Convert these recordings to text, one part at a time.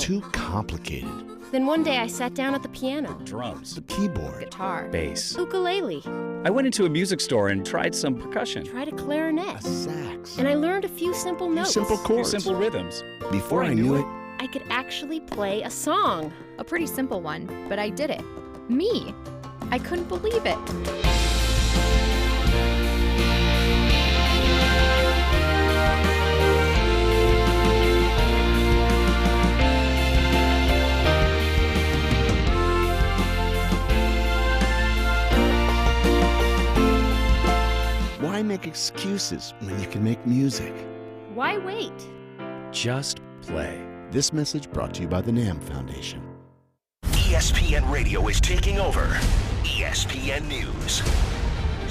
too complicated. Then one day I sat down at the piano. Drums. The keyboard. Guitar. Bass. Ukulele. I went into a music store and tried some percussion. Tried a clarinet. A sax. And I learned a few simple notes. Simple A few chords. simple rhythms. Before I knew it, I could actually play a song. A pretty simple one, but I did it. Me. I couldn't believe it. why make excuses when you can make music? Why wait? Just play. This message brought to you by the NAM Foundation. ESPN Radio is taking over ESPN News.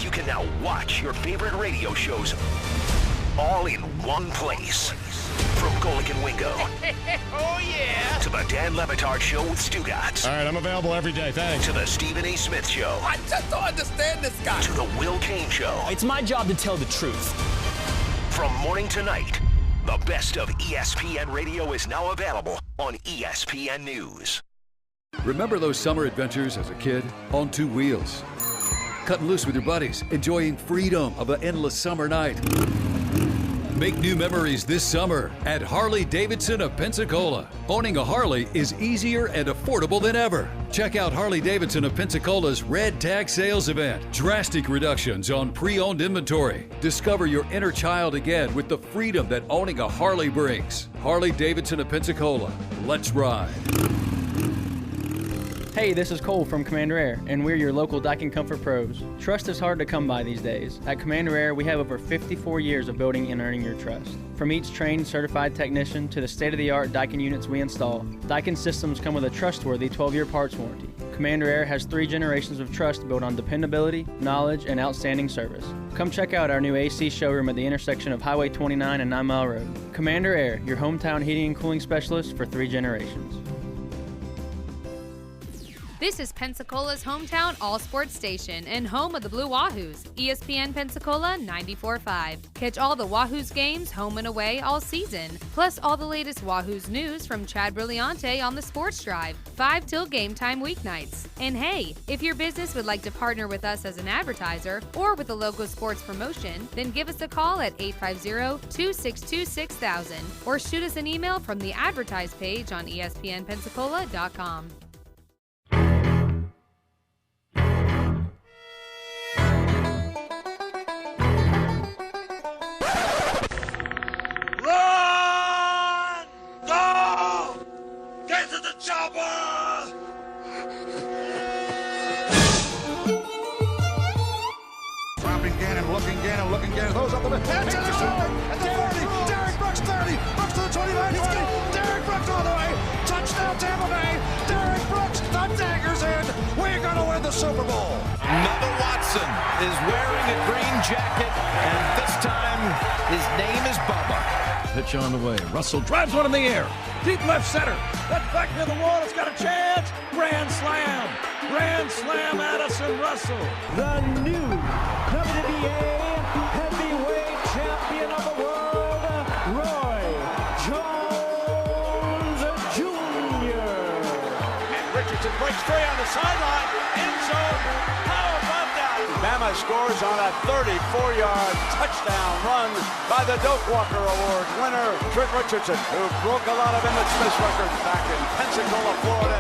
You can now watch your favorite radio shows all in one place. From Golic and Wingo. Oh, yeah. To the Dan Levitard Show with Stugotz. All right, I'm available every day, thanks. To the Stephen A. Smith Show. I just don't understand this guy. To the Will Kane Show. It's my job to tell the truth. From morning to night, the best of ESPN Radio is now available on ESPN News. Remember those summer adventures as a kid on two wheels? Cutting loose with your buddies, enjoying freedom of an endless summer night. Make new memories this summer at Harley-Davidson of Pensacola. Owning a Harley is easier and affordable than ever. Check out Harley-Davidson of Pensacola's Red Tag Sales Event. Drastic reductions on pre-owned inventory. Discover your inner child again with the freedom that owning a Harley brings. Harley-Davidson of Pensacola. Let's ride. Hey, this is Cole from Commander Air, and we're your local Daikin Comfort pros. Trust is hard to come by these days. At Commander Air, we have over 54 years of building and earning your trust. From each trained, certified technician to the state-of-the-art Daikin units we install, Daikin systems come with a trustworthy 12-year parts warranty. Commander Air has 3 generations of trust built on dependability, knowledge, and outstanding service. Come check out our new AC showroom at the intersection of Highway 29 and 9 Mile Road. Commander Air, your hometown heating and cooling specialist for 3 generations. This is Pensacola's hometown all-sports station and home of the Blue Wahoos, ESPN Pensacola 945. Catch all the Wahoos games home and away all season, plus all the latest Wahoos news from Chad Brilliante on the Sports Drive, 5 till game time weeknights. And hey, if your business would like to partner with us as an advertiser or with a local sports promotion, then give us a call at 850-262-6000 or shoot us an email from the advertise page on ESPNpensacola.com. Those up the middle. That's at the 40. Derek Brooks 30. Brooks to the 29. 20. Derek Brooks all the way. Touchdown Tampa Bay. Derek Brooks, the dagger's in. We're going to win the Super Bowl. Another Watson is wearing a green jacket, and this time his name is Bubba. Pitch on the way. Russell drives one in the air. Deep left center. That's back near the wall. It's got a chance. Grand slam. Grand slam, Addison Russell. The new WNBA heavyweight champion of the world, Roy Jones Jr. And Richardson breaks free on the sideline. End zone. How about that? Bama scores on a 34-yard touchdown run by the Doak Walker Award winner, Trick Richardson, who broke a lot of Emmett Smith's records back in Pensacola, Florida.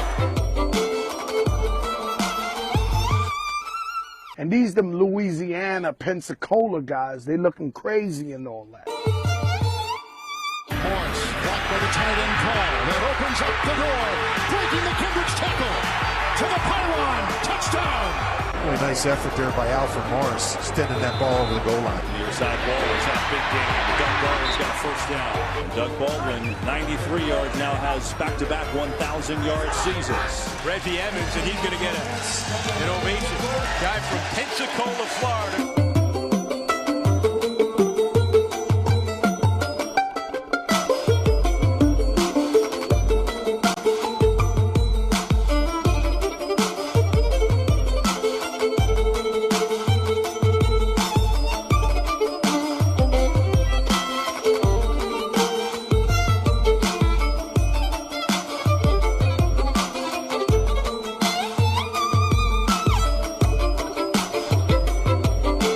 And these them Louisiana, Pensacola guys, they looking crazy and all that. Morris, blocked by the tight end Paul. That opens up the door. Breaking the Cambridge tackle. To the pylon. Touchdown. Really nice effort there by Alfred Morris, extending that ball over the goal line. Near side ball is that big game. Doug Baldwin's got a first down. And Doug Baldwin, 93 yards, now has back-to-back 1,000-yard seasons. Reggie Emmons, and he's going to get an ovation. Guy from Pensacola, Florida.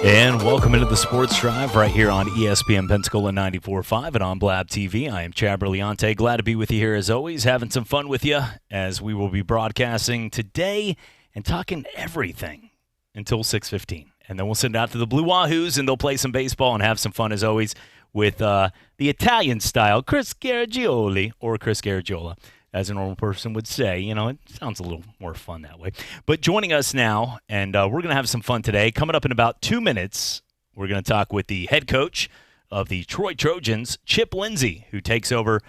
And welcome into the Sports Drive right here on ESPN Pensacola 94.5 and on Blab TV. I am Chad Berliante. Glad to be with you here as always, having some fun with you as we will be broadcasting today and talking everything until 6:15. And then we'll send it out to the Blue Wahoos and they'll play some baseball and have some fun as always with the Italian style Chris Garagiola, or Chris Garagiola, as a normal person would say. You know, it sounds a little more fun that way. But joining us now, and we're going to have some fun today. Coming up in about 2 minutes, we're going to talk with the head coach of the Troy Trojans, Chip Lindsey, who takes over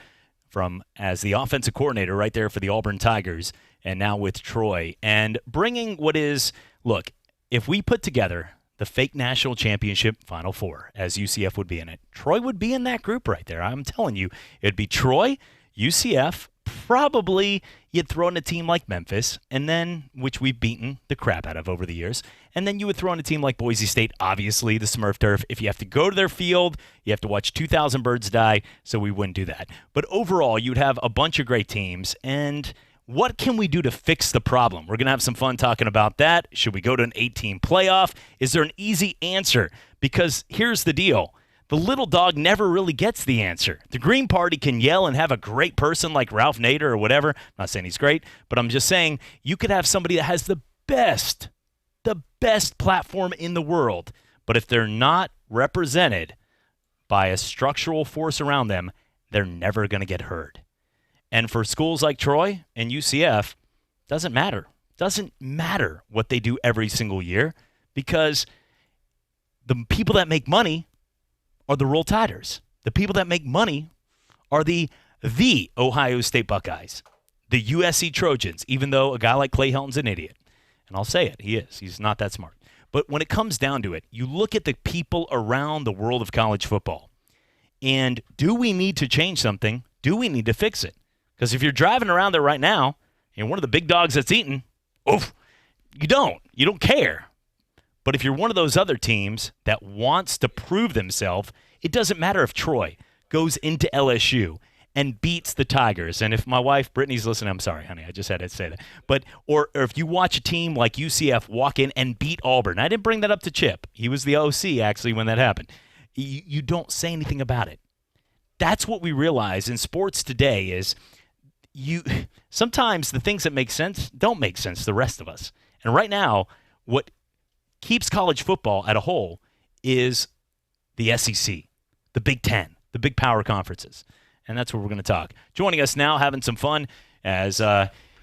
from as the offensive coordinator right there for the Auburn Tigers, and now with Troy. And bringing what is, look, if we put together the fake national championship Final Four, as UCF would be in it, Troy would be in that group right there. I'm telling you, it'd be Troy, UCF, probably you'd throw in a team like Memphis, and then, which we've beaten the crap out of over the years, and then you would throw in a team like Boise State, obviously the Smurf Turf. If you have to go to their field, you have to watch 2,000 birds die, so we wouldn't do that. But overall, you'd have a bunch of great teams, and what can we do to fix the problem? We're going to have some fun talking about that. Should we go to an 8-team playoff? Is there an easy answer? Because here's the deal. The little dog never really gets the answer. The Green Party can yell and have a great person like Ralph Nader or whatever. I'm not saying he's great, but I'm just saying you could have somebody that has the best platform in the world. But if they're not represented by a structural force around them, they're never going to get heard. And for schools like Troy and UCF, doesn't matter. Doesn't matter what they do every single year, because the people that make money are the Roll Tiders. The people that make money are the Ohio State Buckeyes, the USC Trojans, even though a guy like Clay Helton's an idiot. And I'll say it, he is. He's not that smart. But when it comes down to it, you look at the people around the world of college football, and do we need to change something? Do we need to fix it? Because if you're driving around there right now, and one of the big dogs that's eating, oof, you don't care. But if you're one of those other teams that wants to prove themselves, it doesn't matter if Troy goes into LSU and beats the Tigers. And if my wife, Brittany's listening, I'm sorry, honey, I just had to say that. But or if you watch a team like UCF walk in and beat Auburn. I didn't bring that up to Chip. He was the OC, actually, when that happened. You don't say anything about it. That's what we realize in sports today is sometimes the things that make sense don't make sense to the rest of us. And right now, what keeps college football at a whole is the SEC, the Big Ten, the big power conferences. And that's what we're going to talk. Joining us now, having some fun, as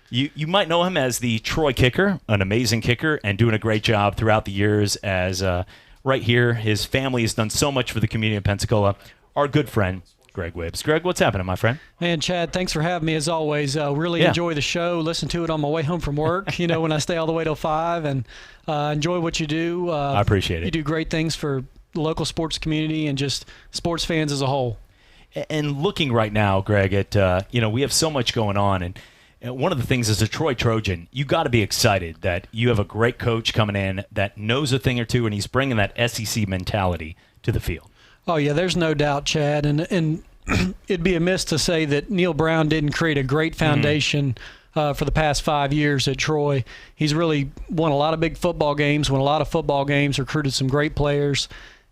you might know him as the Troy kicker, an amazing kicker, and doing a great job throughout the years as right here. His family has done so much for the community of Pensacola. Our good friend, Greg Wibbs. Greg, what's happening, my friend? Man, Chad, thanks for having me as always. Really enjoy the show. Listen to it on my way home from work, when I stay all the way till 5, and enjoy what you do. I appreciate it. You do great things for the local sports community and just sports fans as a whole. And looking right now, Greg, at we have so much going on, and one of the things as a Troy Trojan, you got to be excited that you have a great coach coming in that knows a thing or two, and he's bringing that SEC mentality to the field. Oh, yeah, there's no doubt, Chad. And it'd be amiss to say that Neil Brown didn't create a great foundation for the past 5 years at Troy. He's really won a lot of big football games, recruited some great players,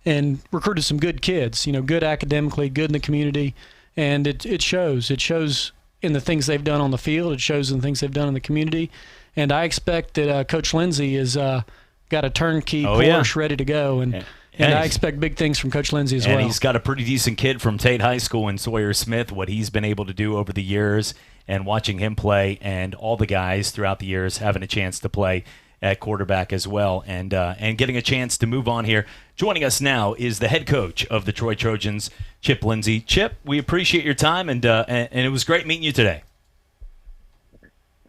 and recruited some good kids, good academically, good in the community. And it shows. It shows in the things they've done on the field. It shows in the things they've done in the community. And I expect that Coach Lindsey has got a turnkey Porsche ready to go. And I expect big things from Coach Lindsey as well. And he's got a pretty decent kid from Tate High School in Sawyer Smith, what he's been able to do over the years, and watching him play, and all the guys throughout the years having a chance to play at quarterback as well, and getting a chance to move on here. Joining us now is the head coach of the Troy Trojans, Chip Lindsey. Chip, we appreciate your time, and it was great meeting you today.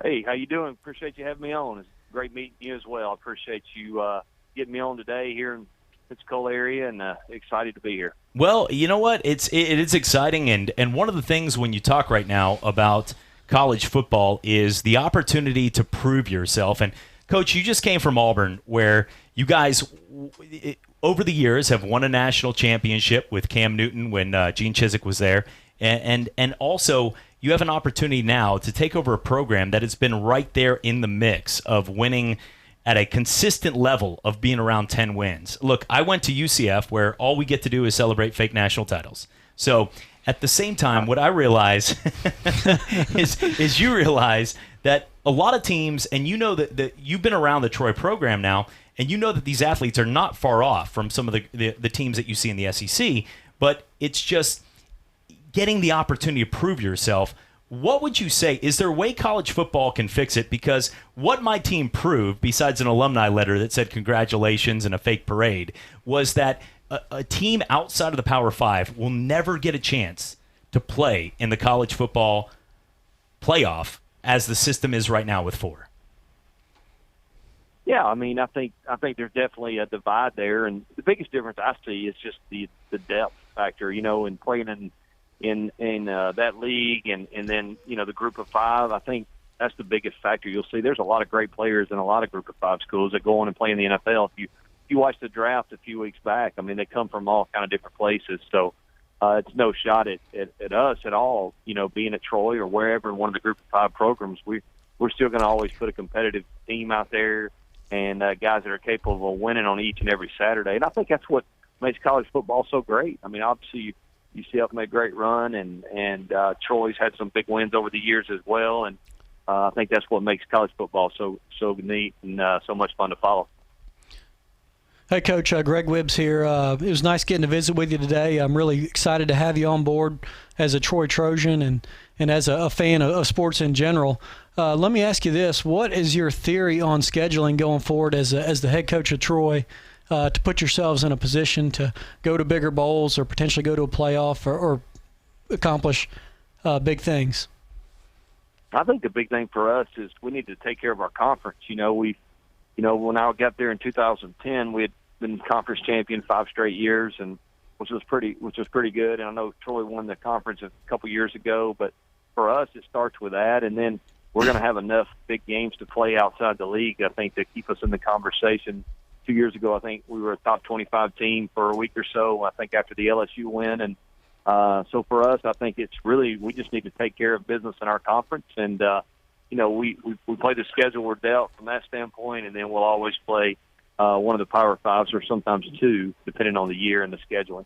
Hey, how you doing? Appreciate you having me on. It's great meeting you as well. I appreciate you getting me on today here in Pensacola area, and excited to be here. Well, you know what? It is exciting, and one of the things when you talk right now about college football is the opportunity to prove yourself. And Coach, you just came from Auburn, where you guys over the years have won a national championship with Cam Newton when Gene Chizik was there, and also you have an opportunity now to take over a program that has been right there in the mix of winning at a consistent level of being around 10 wins. Look, I went to UCF where all we get to do is celebrate fake national titles. So at the same time, what I realize is you realize that a lot of teams, and you know that you've been around the Troy program now, and you know that these athletes are not far off from some of the teams that you see in the SEC, but it's just getting the opportunity to prove yourself. What would you say? Is there a way college football can fix it? Because what my team proved, besides an alumni letter that said congratulations and a fake parade, was that a team outside of the Power Five will never get a chance to play in the college football playoff as the system is right now with 4. Yeah, I mean, I think there's definitely a divide there, and the biggest difference I see is just the depth factor, in playing in that league, and then the group of 5. I think that's the biggest factor. You'll see there's a lot of great players in a lot of group of 5 schools that go on and play in the NFL. If you watch the draft a few weeks back, I mean, they come from all kind of different places. So it's no shot at us at all. Being at Troy or wherever in one of the group of 5 programs, we're still going to always put a competitive team out there and guys that are capable of winning on each and every Saturday. And I think that's what makes college football so great. I mean, obviously UCF made a great run, and Troy's had some big wins over the years as well. And I think that's what makes college football so neat and so much fun to follow. Hey, Coach, Greg Wibbs here. It was nice getting to visit with you today. I'm really excited to have you on board as a Troy Trojan and as a fan of sports in general. Let me ask you this. What is your theory on scheduling going forward as the head coach of Troy to put yourselves in a position to go to bigger bowls or potentially go to a playoff or accomplish big things? I think the big thing for us is we need to take care of our conference. When I got there in 2010, we had been conference champion 5 straight years, and which was pretty good. And I know Troy won the conference a couple years ago, but for us, it starts with that, and then we're going to have enough big games to play outside the league, I think, to keep us in the conversation. 2 years ago, I think we were a top 25 team for a week or so, I think, after the LSU win. And so for us, I think it's really we just need to take care of business in our conference. And, we play the schedule we're dealt from that standpoint, and then we'll always play one of the Power Fives or sometimes 2, depending on the year and the scheduling.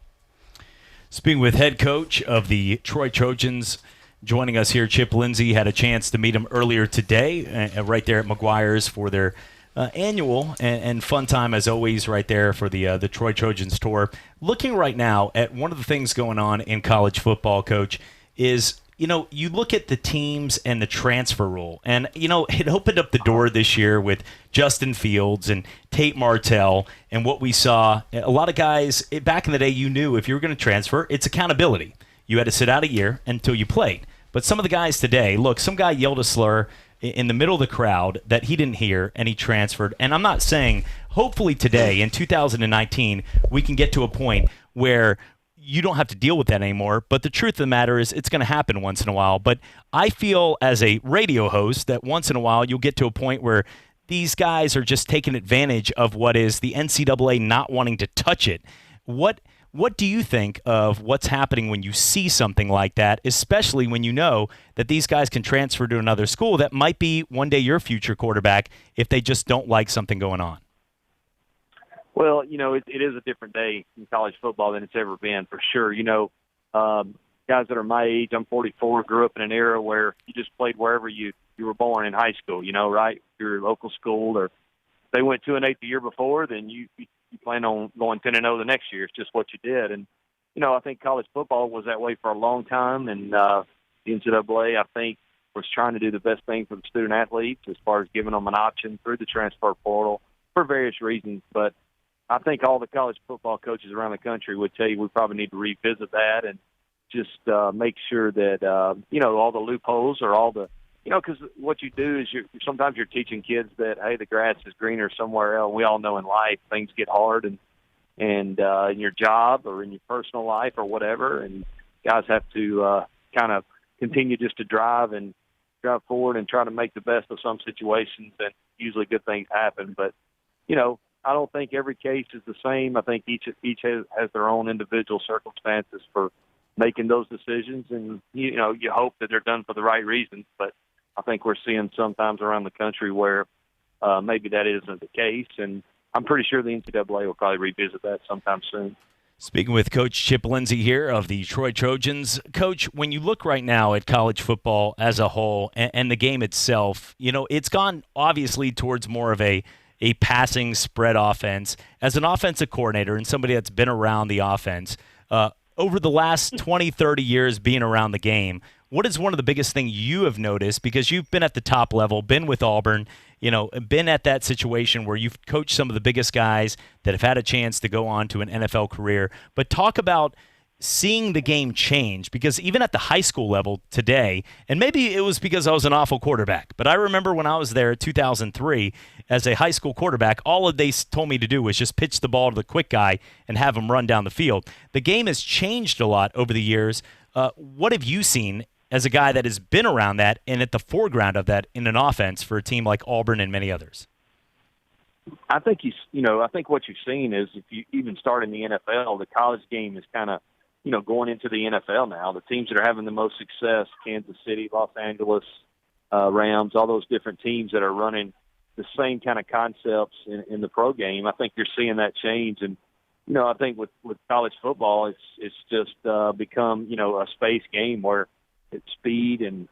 Speaking with head coach of the Troy Trojans, joining us here, Chip Lindsey. Had a chance to meet him earlier today right there at McGuire's for their annual and fun time, as always, right there for the Troy Trojans tour. Looking right now at one of the things going on in college football, Coach, is you look at the teams and the transfer rule, and it opened up the door this year with Justin Fields and Tate Martell, and what we saw. A lot of guys back in the day, you knew if you were going to transfer, it's accountability. You had to sit out a year until you played. But some of the guys today, look, some guy yelled a slur in the middle of the crowd that he didn't hear, and he transferred. And I'm not saying, hopefully today, in 2019, we can get to a point where you don't have to deal with that anymore. But the truth of the matter is it's going to happen once in a while. But I feel as a radio host that once in a while you'll get to a point where these guys are just taking advantage of what is the NCAA not wanting to touch it. What do you think of what's happening when you see something like that, especially when you know that these guys can transfer to another school that might be one day your future quarterback if they just don't like something going on? Well, it is a different day in college football than it's ever been, for sure. Guys that are my age, I'm 44, grew up in an era where you just played wherever you were born in high school, right? Your local school, or if they went 2-8 the year before, then you plan on going 10-0 the next year. It's just what you did. And, I think college football was that way for a long time. And the NCAA, I think, was trying to do the best thing for the student athletes as far as giving them an option through the transfer portal for various reasons. But I think all the college football coaches around the country would tell you we probably need to revisit that and just make sure that, all the loopholes or all the, because what you do is sometimes you're teaching kids that, hey, the grass is greener somewhere else. We all know in life things get hard and in your job or in your personal life or whatever, and guys have to kind of continue just to drive forward and try to make the best of some situations, and usually good things happen. But, I don't think every case is the same. I think each has their own individual circumstances for making those decisions, and you hope that they're done for the right reasons. But I think we're seeing sometimes around the country where maybe that isn't the case. And I'm pretty sure the NCAA will probably revisit that sometime soon. Speaking with Coach Chip Lindsey here of the Troy Trojans. Coach, when you look right now at college football as a whole and the game itself, it's gone obviously towards more of a passing spread offense. As an offensive coordinator and somebody that's been around the offense, over the last 20, 30 years being around the game, what is one of the biggest things you have noticed? Because you've been at the top level, been with Auburn, been at that situation where you've coached some of the biggest guys that have had a chance to go on to an NFL career. But talk about seeing the game change, because even at the high school level today, and maybe it was because I was an awful quarterback, but I remember when I was there in 2003 as a high school quarterback, all they told me to do was just pitch the ball to the quick guy and have him run down the field. The game has changed a lot over the years. What have you seen as a guy that has been around that and at the foreground of that in an offense for a team like Auburn and many others? I think I think what you've seen is, if you even start in the NFL, the college game is kind of, going into the NFL now. The teams that are having the most success, Kansas City, Los Angeles, Rams, all those different teams that are running the same kind of concepts in the pro game. I think you're seeing that change. And, I think with college football, it's just become, a space game where it's speed and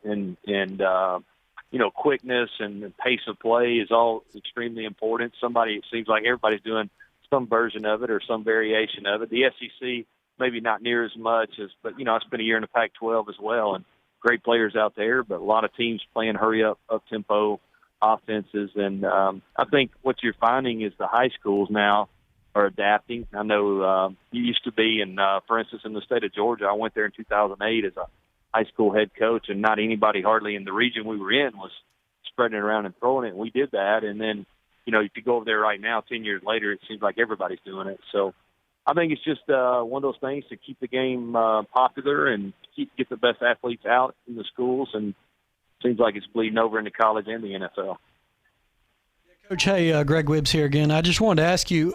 quickness and pace of play is all extremely important. It seems like everybody's doing some version of it or some variation of it. The SEC, maybe not near as much but I spent a year in the Pac-12 as well, and great players out there, but a lot of teams playing up-tempo offenses. And I think what you're finding is the high schools now are adapting. I know you used to be for instance, in the state of Georgia, I went there in 2008 as a high school head coach, and not anybody hardly in the region we were in was spreading it around and throwing it. And we did that. And then, if you go over there right now, 10 years later, it seems like everybody's doing it. So I think it's just one of those things to keep the game popular and get the best athletes out in the schools. And it seems like it's bleeding over into college and the NFL. Coach, hey, Greg Wibbs here again. I just wanted to ask you,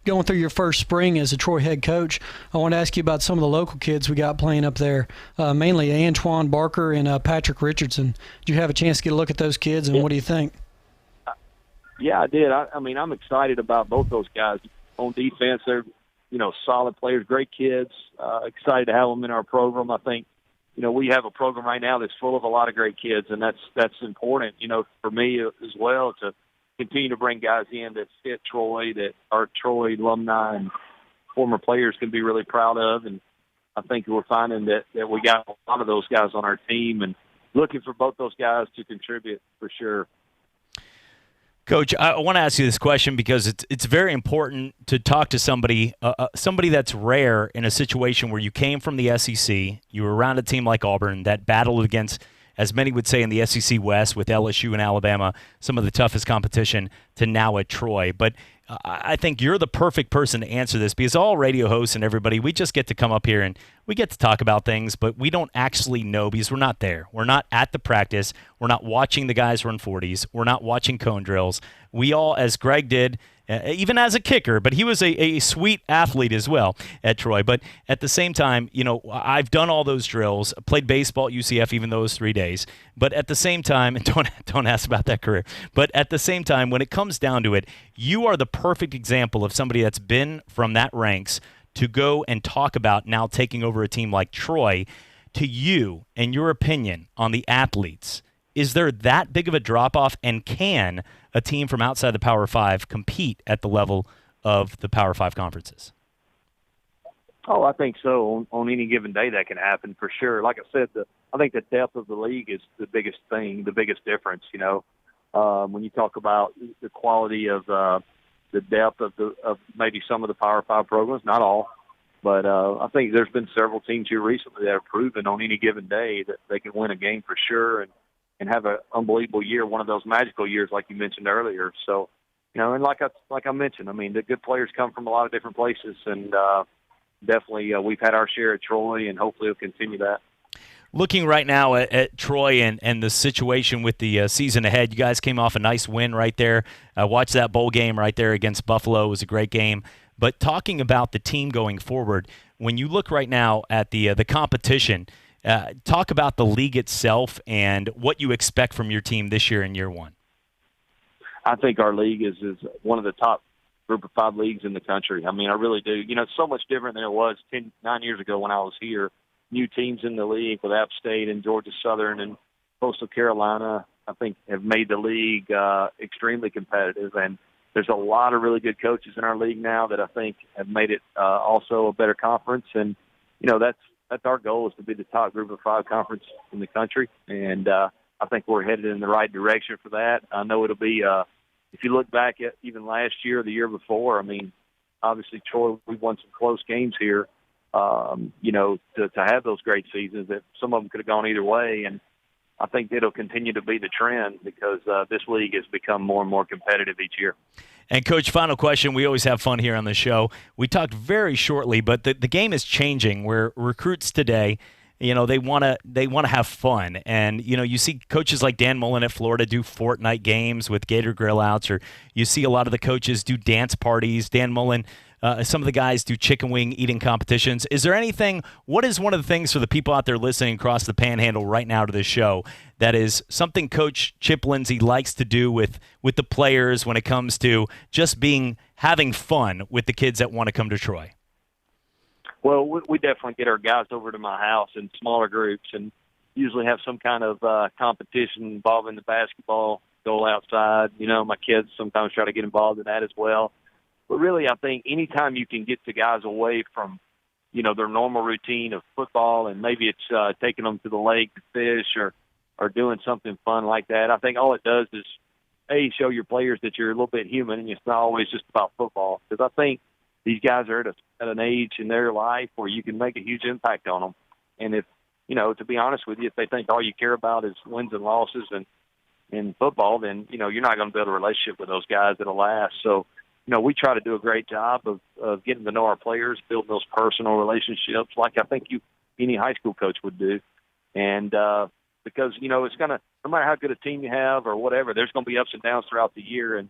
going through your first spring as a Troy head coach, I want to ask you about some of the local kids we got playing up there, mainly Antoine Barker and Patrick Richardson. Did you have a chance to get a look at those kids, and what do you think? Yeah, I did. I'm excited about both those guys. On defense, they're, solid players, great kids. Excited to have them in our program. I think, we have a program right now that's full of a lot of great kids, and that's important, for me as well, to continue to bring guys in that fit Troy, that are Troy alumni and former players can be really proud of. And I think we're finding that we got a lot of those guys on our team and looking for both those guys to contribute for sure. Coach, I want to ask you this question because it's very important to talk to somebody that's rare in a situation where you came from the SEC, you were around a team like Auburn that battled against, as many would say in the SEC West with LSU and Alabama, some of the toughest competition, to now at Troy. But I think you're the perfect person to answer this, because all radio hosts and everybody, we just get to come up here and we get to talk about things, but we don't actually know because we're not there. We're not at the practice. We're not watching the guys run 40s. We're not watching cone drills. We all, as Greg did, even as a kicker, but he was a sweet athlete as well at Troy. But at the same time, I've done all those drills, played baseball at UCF even those 3 days. But at the same time, and don't ask about that career, but at the same time, when it comes down to it, you are the perfect example of somebody that's been from that ranks to go and talk about now taking over a team like Troy. To you and your opinion on the athletes, is there that big of a drop-off, and can a team from outside the Power 5 compete at the level of the Power 5 conferences? Oh, I think so. On any given day that can happen for sure. Like I said, I think the depth of the league is the biggest thing, the biggest difference, when you talk about the quality of the depth of maybe some of the Power 5 programs, not all. But I think there's been several teams here recently that have proven on any given day that they can win a game for sure and have an unbelievable year, one of those magical years like you mentioned earlier. So, and like I mentioned, the good players come from a lot of different places, and definitely we've had our share at Troy, and hopefully we'll continue that. Looking right now at Troy and the situation with the season ahead, you guys came off a nice win right there. Watched that bowl game right there against Buffalo. It was a great game. But talking about the team going forward, when you look right now at the competition, talk about the league itself and what you expect from your team this year in year one. I think our league is one of the top group of 5 leagues in the country. I mean, I really do. You know, it's so much different than it was 9 years ago when I was here. New teams in the league with App State and Georgia Southern and Coastal Carolina, I think, have made the league extremely competitive. And there's a lot of really good coaches in our league now that I think have made it also a better conference. And, you know, that's our goal, is to be the top group of 5 conference in the country. And I think we're headed in the right direction for that. I know it'll be, if you look back at even last year or the year before, I mean, obviously, Troy, we've won some close games here, you know, to have those great seasons that some of them could have gone either way. And I think it'll continue to be the trend because this league has become more and more competitive each year. And, Coach, final question. We always have fun here on the show. We talked very shortly, but the game is changing where recruits today, you know, they want to have fun. And, you know, you see coaches like Dan Mullen at Florida do Fortnite games with Gator Grill outs, or you see a lot of the coaches do dance parties. Dan Mullen, some of the guys do chicken wing eating competitions. Is there anything, what is one of the things for the people out there listening across the panhandle right now to this show that is something Coach Chip Lindsey likes to do with the players when it comes to just having fun with the kids that want to come to Troy? Well, we definitely get our guys over to my house in smaller groups and usually have some kind of competition involving the basketball, goal outside. You know, my kids sometimes try to get involved in that as well. But really, I think anytime you can get the guys away from, you know, their normal routine of football, and maybe it's taking them to the lake to fish or doing something fun like that, I think all it does is, A, show your players that you're a little bit human and it's not always just about football. Because I think these guys are at an age in their life where you can make a huge impact on them. And if, you know, to be honest with you, if they think all you care about is wins and losses and in football, then, you know, you're not going to build a relationship with those guys that'll last. So, you know, we try to do a great job of getting to know our players, building those personal relationships like I think any high school coach would do. And because, you know, it's going to, no matter how good a team you have or whatever, there's going to be ups and downs throughout the year. And,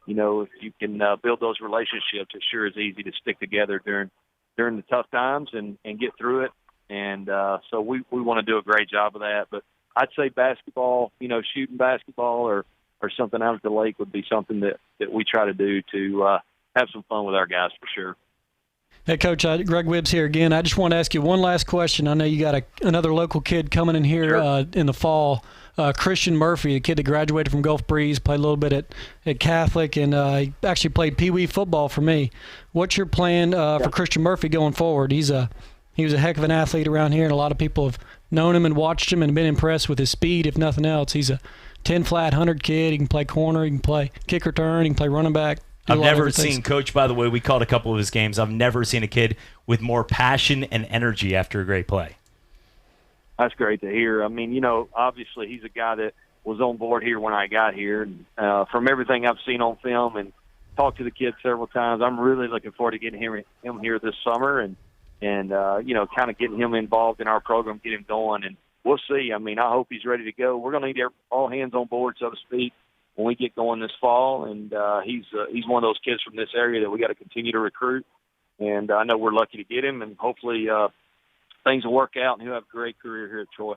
you know, if you can build those relationships, it sure is easy to stick together during the tough times and get through it. And so we want to do a great job of that. But I'd say basketball, you know, shooting basketball or something out at the lake would be something that we try to do to have some fun with our guys for sure. Hey, Coach, Greg Wibbs here again. I just want to ask you one last question. I know you got another local kid coming in here in the fall, Christian Murphy, a kid that graduated from Gulf Breeze, played a little bit at Catholic, and he actually played Pee Wee football for me. What's your plan for Christian Murphy going forward? He was a heck of an athlete around here, and a lot of people have known him and watched him and been impressed with his speed, if nothing else. He's a 10-flat 100 kid. He can play corner. He can play kick return. He can play running back. I've never seen, Coach, by the way, we called a couple of his games. I've never seen a kid with more passion and energy after a great play. That's great to hear. I mean, you know, obviously he's a guy that was on board here when I got here. And from everything I've seen on film and talked to the kid several times, I'm really looking forward to getting him here this summer and you know, kind of getting him involved in our program, get him going. And we'll see. I mean, I hope he's ready to go. We're going to need all hands on board, so to speak, when we get going this fall. And he's one of those kids from this area that we got to continue to recruit. And I know we're lucky to get him, and hopefully things will work out, and he'll have a great career here at Troy.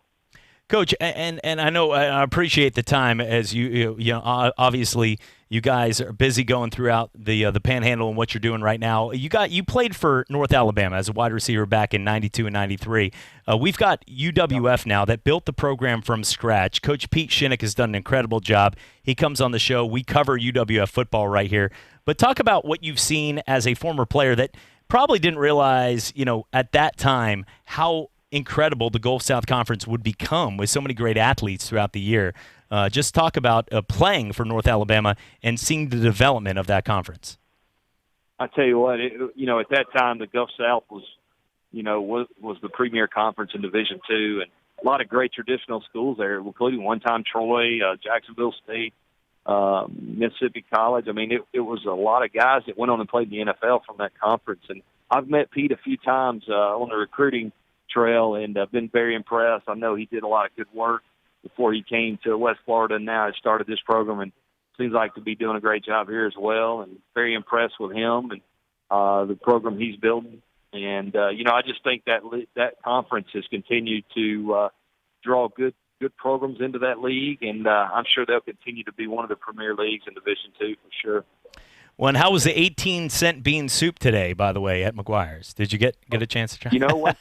Coach, and I know I appreciate the time as you know obviously you guys are busy going throughout the Panhandle and what you're doing right now. You played for North Alabama as a wide receiver back in '92 and '93. We've got UWF now that built the program from scratch. Coach Pete Shinnick has done an incredible job. He comes on the show. We cover UWF football right here. But talk about what you've seen as a former player that probably didn't realize, you know, at that time how incredible the Gulf South Conference would become with so many great athletes throughout the year. Just talk about playing for North Alabama and seeing the development of that conference. I tell you what, you know, at that time the Gulf South was the premier conference in Division II, and a lot of great traditional schools there, including one time Troy, Jacksonville State, Mississippi College. I mean, it was a lot of guys that went on and played in the NFL from that conference. And I've met Pete a few times on the recruiting trail, and I've been very impressed. I know he did a lot of good work before he came to West Florida, and now has started this program and seems like to be doing a great job here as well, and very impressed with him and the program he's building. And, you know, I just think that conference has continued to draw good good programs into that league, and I'm sure they'll continue to be one of the premier leagues in Division II for sure. Well, and how was the 18-cent bean soup today, by the way, at McGuire's? Did you get a chance to try? You know what?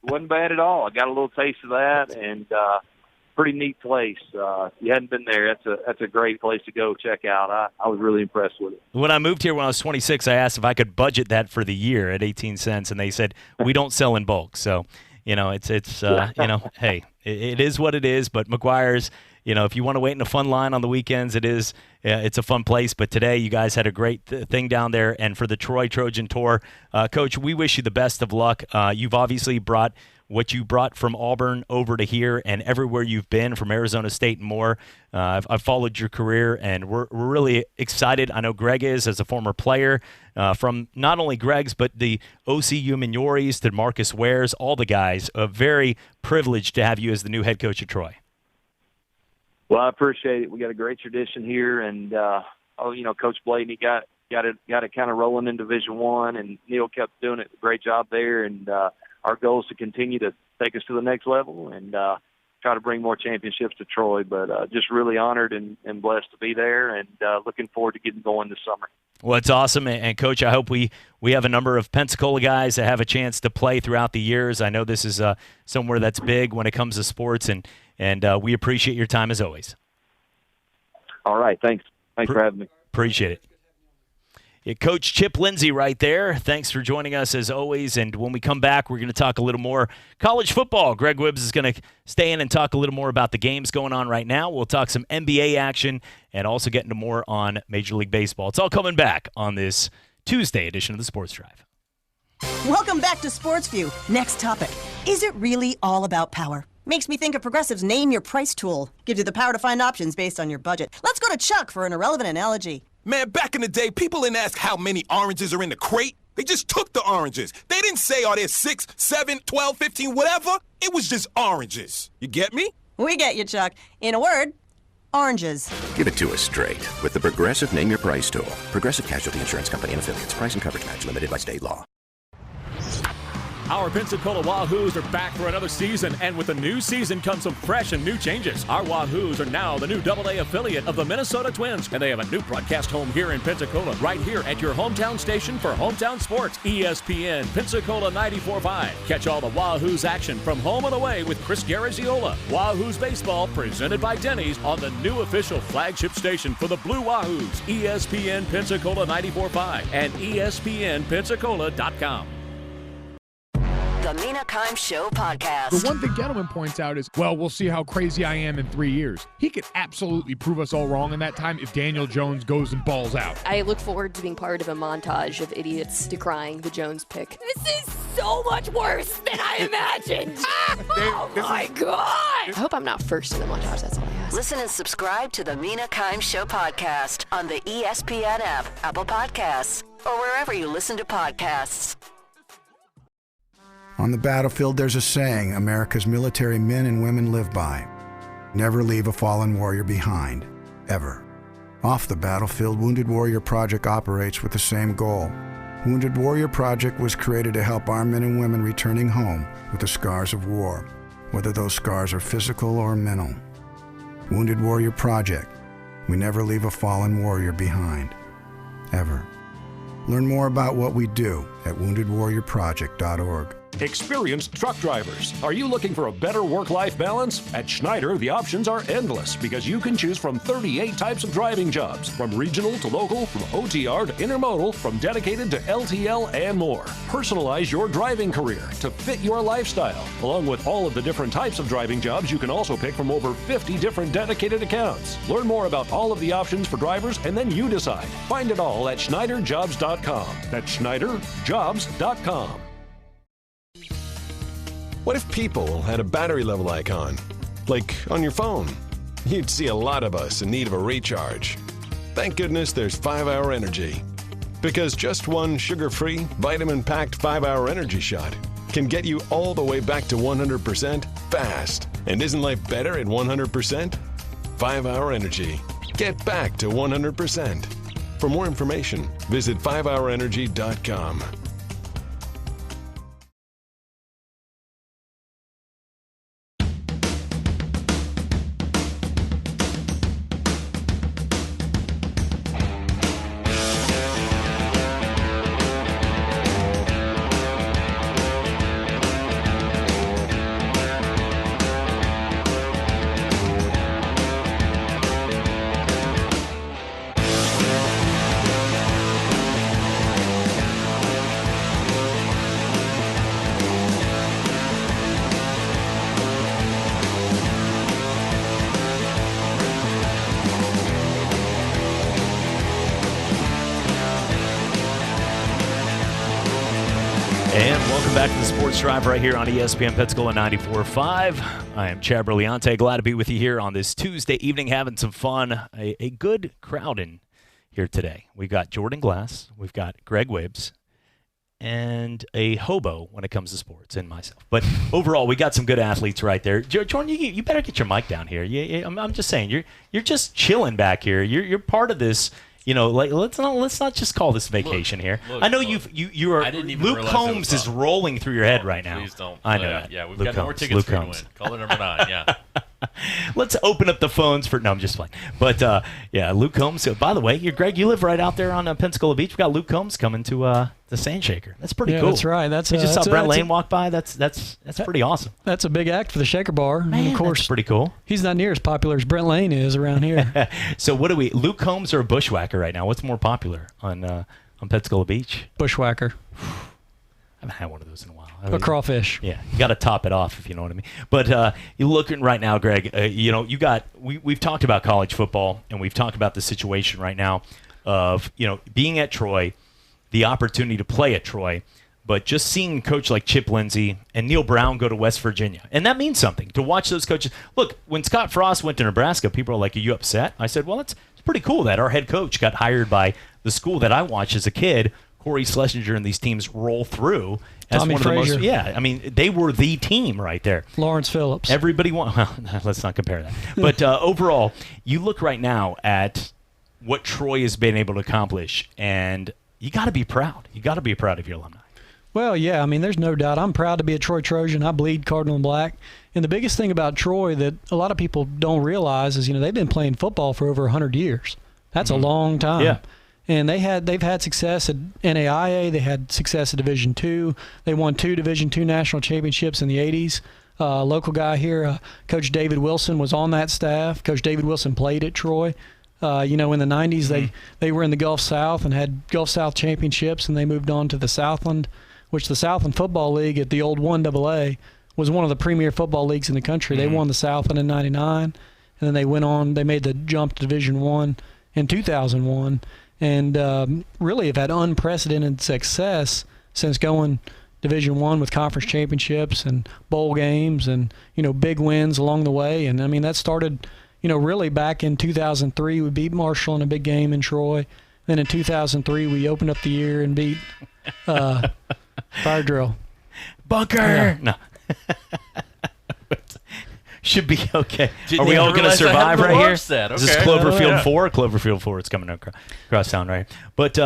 Wasn't bad at all. I got a little taste of that, and pretty neat place. If you hadn't been there, that's a great place to go check out. I was really impressed with it. When I moved here when I was 26, I asked if I could budget that for the year at 18 cents, and they said, we don't sell in bulk. So, it's hey, it is what it is, but McGuire's, if you want to wait in a fun line on the weekends, it's a fun place. But today, you guys had a great thing down there. And for the Troy Trojan Tour, Coach, we wish you the best of luck. You've obviously brought what you brought from Auburn over to here and everywhere you've been, from Arizona State and more. I've followed your career, and we're really excited. I know Greg is, as a former player, from not only Greg's, but the OCU Minories to Marcus Wares, all the guys. Very privileged to have you as the new head coach of Troy. Well, I appreciate it. We got a great tradition here, and Coach Blaney got it kind of rolling in Division I, and Neil kept doing a great job there. And our goal is to continue to take us to the next level and try to bring more championships to Troy. But just really honored and blessed to be there, and looking forward to getting going this summer. Well, it's awesome. And Coach, I hope we have a number of Pensacola guys that have a chance to play throughout the years. I know this is somewhere that's big when it comes to sports, and we appreciate your time as always. All right. Thanks for having me. Appreciate it. Yeah, Coach Chip Lindsey right there. Thanks for joining us as always. And when we come back, we're going to talk a little more college football. Greg Wibbs is going to stay in and talk a little more about the games going on right now. We'll talk some NBA action and also get into more on Major League Baseball. It's all coming back on this Tuesday edition of the Sports Drive. Welcome back to Sports View. Next topic. Is it really all about power? Makes me think of Progressive's Name Your Price tool. Gives you the power to find options based on your budget. Let's go to Chuck for an irrelevant analogy. Man, back in the day, people didn't ask how many oranges are in the crate. They just took the oranges. They didn't say, are there 6, 7, 12, 15, whatever. It was just oranges. You get me? We get you, Chuck. In a word, oranges. Give it to us straight with the Progressive Name Your Price tool. Progressive Casualty Insurance Company and Affiliates. Price and coverage match limited by state law. Our Pensacola Wahoos are back for another season, and with the new season comes some fresh and new changes. Our Wahoos are now the new AA affiliate of the Minnesota Twins, and they have a new broadcast home here in Pensacola, right here at your hometown station for hometown sports, ESPN Pensacola 945. Catch all the Wahoos action from home and away with Chris Garagiola. Wahoos baseball presented by Denny's on the new official flagship station for the Blue Wahoos, ESPN Pensacola 945 and ESPNpensacola.com. The Mina Kimes Show podcast. The one thing Gentleman points out is, well, we'll see how crazy I am in 3 years. He could absolutely prove us all wrong in that time if Daniel Jones goes and balls out. I look forward to being part of a montage of idiots decrying the Jones pick. This is so much worse than I imagined. Oh my God! I hope I'm not first in the montage, that's all I ask. Listen and subscribe to the Mina Kimes Show podcast on the ESPN app, Apple Podcasts, or wherever you listen to podcasts. On the battlefield, there's a saying America's military men and women live by. Never leave a fallen warrior behind, ever. Off the battlefield, Wounded Warrior Project operates with the same goal. Wounded Warrior Project was created to help our men and women returning home with the scars of war, whether those scars are physical or mental. Wounded Warrior Project. We never leave a fallen warrior behind, ever. Learn more about what we do at woundedwarriorproject.org. Experienced truck drivers. Are you looking for a better work-life balance? At Schneider, the options are endless because you can choose from 38 types of driving jobs, from regional to local, from OTR to intermodal, from dedicated to LTL, and more. Personalize your driving career to fit your lifestyle. Along with all of the different types of driving jobs, you can also pick from over 50 different dedicated accounts. Learn more about all of the options for drivers, and then you decide. Find it all at SchneiderJobs.com. That's SchneiderJobs.com. What if people had a battery level icon? Like on your phone? You'd see a lot of us in need of a recharge. Thank goodness there's 5-Hour Energy. Because just one sugar-free, vitamin-packed 5-Hour Energy shot can get you all the way back to 100% fast. And isn't life better at 100%? 5-Hour Energy. Get back to 100%. For more information, visit 5hourenergy.com. Welcome back to the Sports Drive right here on ESPN Pensacola 94.5. I am Chad Berliante. Glad to be with you here on this Tuesday evening, having some fun. A good crowd in here today. We've got Jordan Glass, we've got Greg Wibbs, and a hobo when it comes to sports, and myself. But overall, we got some good athletes right there. Jordan, you better get your mic down here. I'm just saying, you're just chilling back here. You're part of this. Like let's not just call this vacation here. I know you are. Luke Combs is rolling through your head right now. Please don't. I know that. Yeah, we've Luke got Combs, more tickets Luke for you to Combs. win. Caller number 9. Yeah. Let's open up the phones for. No, I'm just playing. But Luke Combs. So, by the way, Greg, you live right out there on Pensacola Beach. We got Luke Combs coming to the Sandshaker. That's pretty cool. That's right. You just saw Brent Lane walk by. That's pretty awesome. That's a big act for the Shaker Bar. Man, and of course, that's pretty cool. He's not near as popular as Brent Lane is around here. So what do we? Luke Combs or a bushwhacker right now? What's more popular on Pensacola Beach? Bushwhacker. I haven't had one of those in a while. A crawfish. Yeah, you got to top it off if you know what I mean. But you're looking right now, Greg. We've talked about college football, and we've talked about the situation right now of being at Troy, the opportunity to play at Troy, but just seeing a coach like Chip Lindsey and Neil Brown go to West Virginia, and that means something to watch those coaches. Look, when Scott Frost went to Nebraska, people are like, "Are you upset?" I said, "Well, it's pretty cool that our head coach got hired by the school that I watched as a kid." Corey Schlesinger and these teams roll through as Tommy one Frazier. of the most. Yeah, I mean, they were the team right there. Lawrence Phillips. Everybody well, let's not compare that. But overall, you look right now at what Troy has been able to accomplish, and you got to be proud. You got to be proud of your alumni. Well, yeah, I mean, there's no doubt. I'm proud to be a Troy Trojan. I bleed Cardinal and Black. And the biggest thing about Troy that a lot of people don't realize is, they've been playing football for over 100 years. That's a long time. Yeah. And they've had success at NAIA. They had success at Division II. They won 2 Division II national championships in the 80s. Local guy here, Coach David Wilson, was on that staff. Coach David Wilson played at Troy. In the 90s, they were in the Gulf South and had Gulf South championships, and they moved on to the Southland, which the Southland Football League at the old 1AA was one of the premier football leagues in the country. They won the Southland in 99, and then they went on. They made the jump to Division I in 2001. And really have had unprecedented success since going Division I with conference championships and bowl games and, big wins along the way. And, I mean, that started, really back in 2003. We beat Marshall in a big game in Troy. Then in 2003, we opened up the year and beat Fire Drill. Bunker! Yeah. No. Should be okay. Are we all going to survive right here? Is this Cloverfield 4? Cloverfield 4. It's coming across town, right? But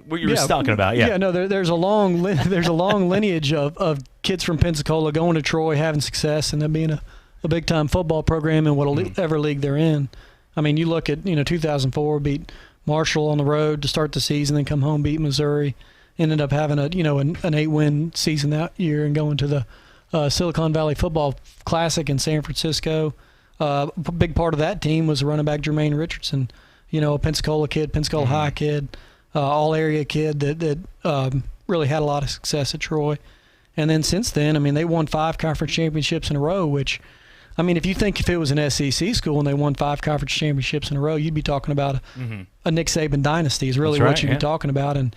what you were talking about, yeah. Yeah, no, there's a long lineage of kids from Pensacola going to Troy, having success, and them being a big-time football program in whatever league they're in. I mean, you look at, 2004, beat Marshall on the road to start the season, then come home, beat Missouri, ended up having an 8-win season that year and going to the Silicon Valley Football Classic in San Francisco. A big part of that team was running back Jermaine Richardson, a Pensacola kid, Pensacola High kid, all-area kid that really had a lot of success at Troy. And then since then, I mean, they won 5 conference championships in a row, which, I mean, if you think if it was an SEC school and they won 5 conference championships in a row, you'd be talking about a Nick Saban dynasty is really what you'd be talking about. And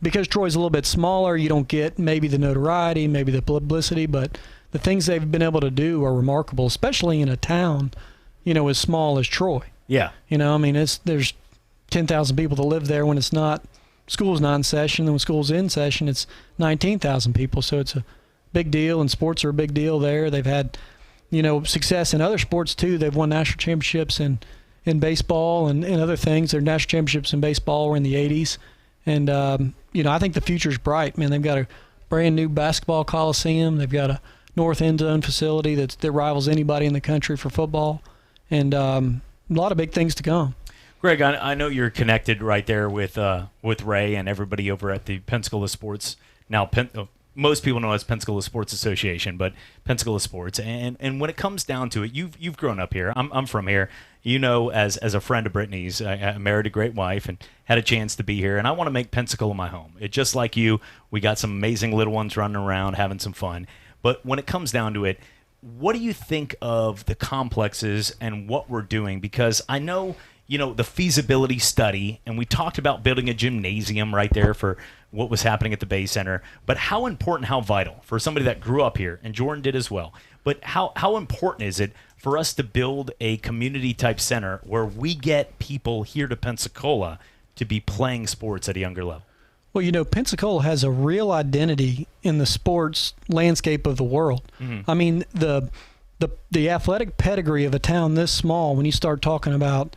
because Troy's a little bit smaller, you don't get maybe the notoriety, maybe the publicity, but the things they've been able to do are remarkable, especially in a town, as small as Troy. Yeah. I mean, there's 10,000 people that live there when school's not in session, and when school's in session, it's 19,000 people. So it's a big deal, and sports are a big deal there. They've had, success in other sports too. They've won national championships in baseball and other things. Their national championships in baseball were in the 80s. And, I think the future's bright. Man, they've got a brand new basketball coliseum. They've got a north end zone facility that rivals anybody in the country for football. And a lot of big things to come. Greg, I know you're connected right there with Ray and everybody over at the Pensacola Sports. Now, most people know as Pensacola Sports Association, but Pensacola Sports. And when it comes down to it, you've grown up here. I'm from here. As a friend of Brittany's, I married a great wife and had a chance to be here. And I want to make Pensacola my home. It's just like you. We got some amazing little ones running around having some fun. But when it comes down to it, what do you think of the complexes and what we're doing? Because I know, the feasibility study, and we talked about building a gymnasium right there for what was happening at the Bay Center. But how important, how vital for somebody that grew up here, and Jordan did as well, but how important is it for us to build a community-type center where we get people here to Pensacola to be playing sports at a younger level? Well, Pensacola has a real identity in the sports landscape of the world. Mm-hmm. I mean, the athletic pedigree of a town this small, when you start talking about,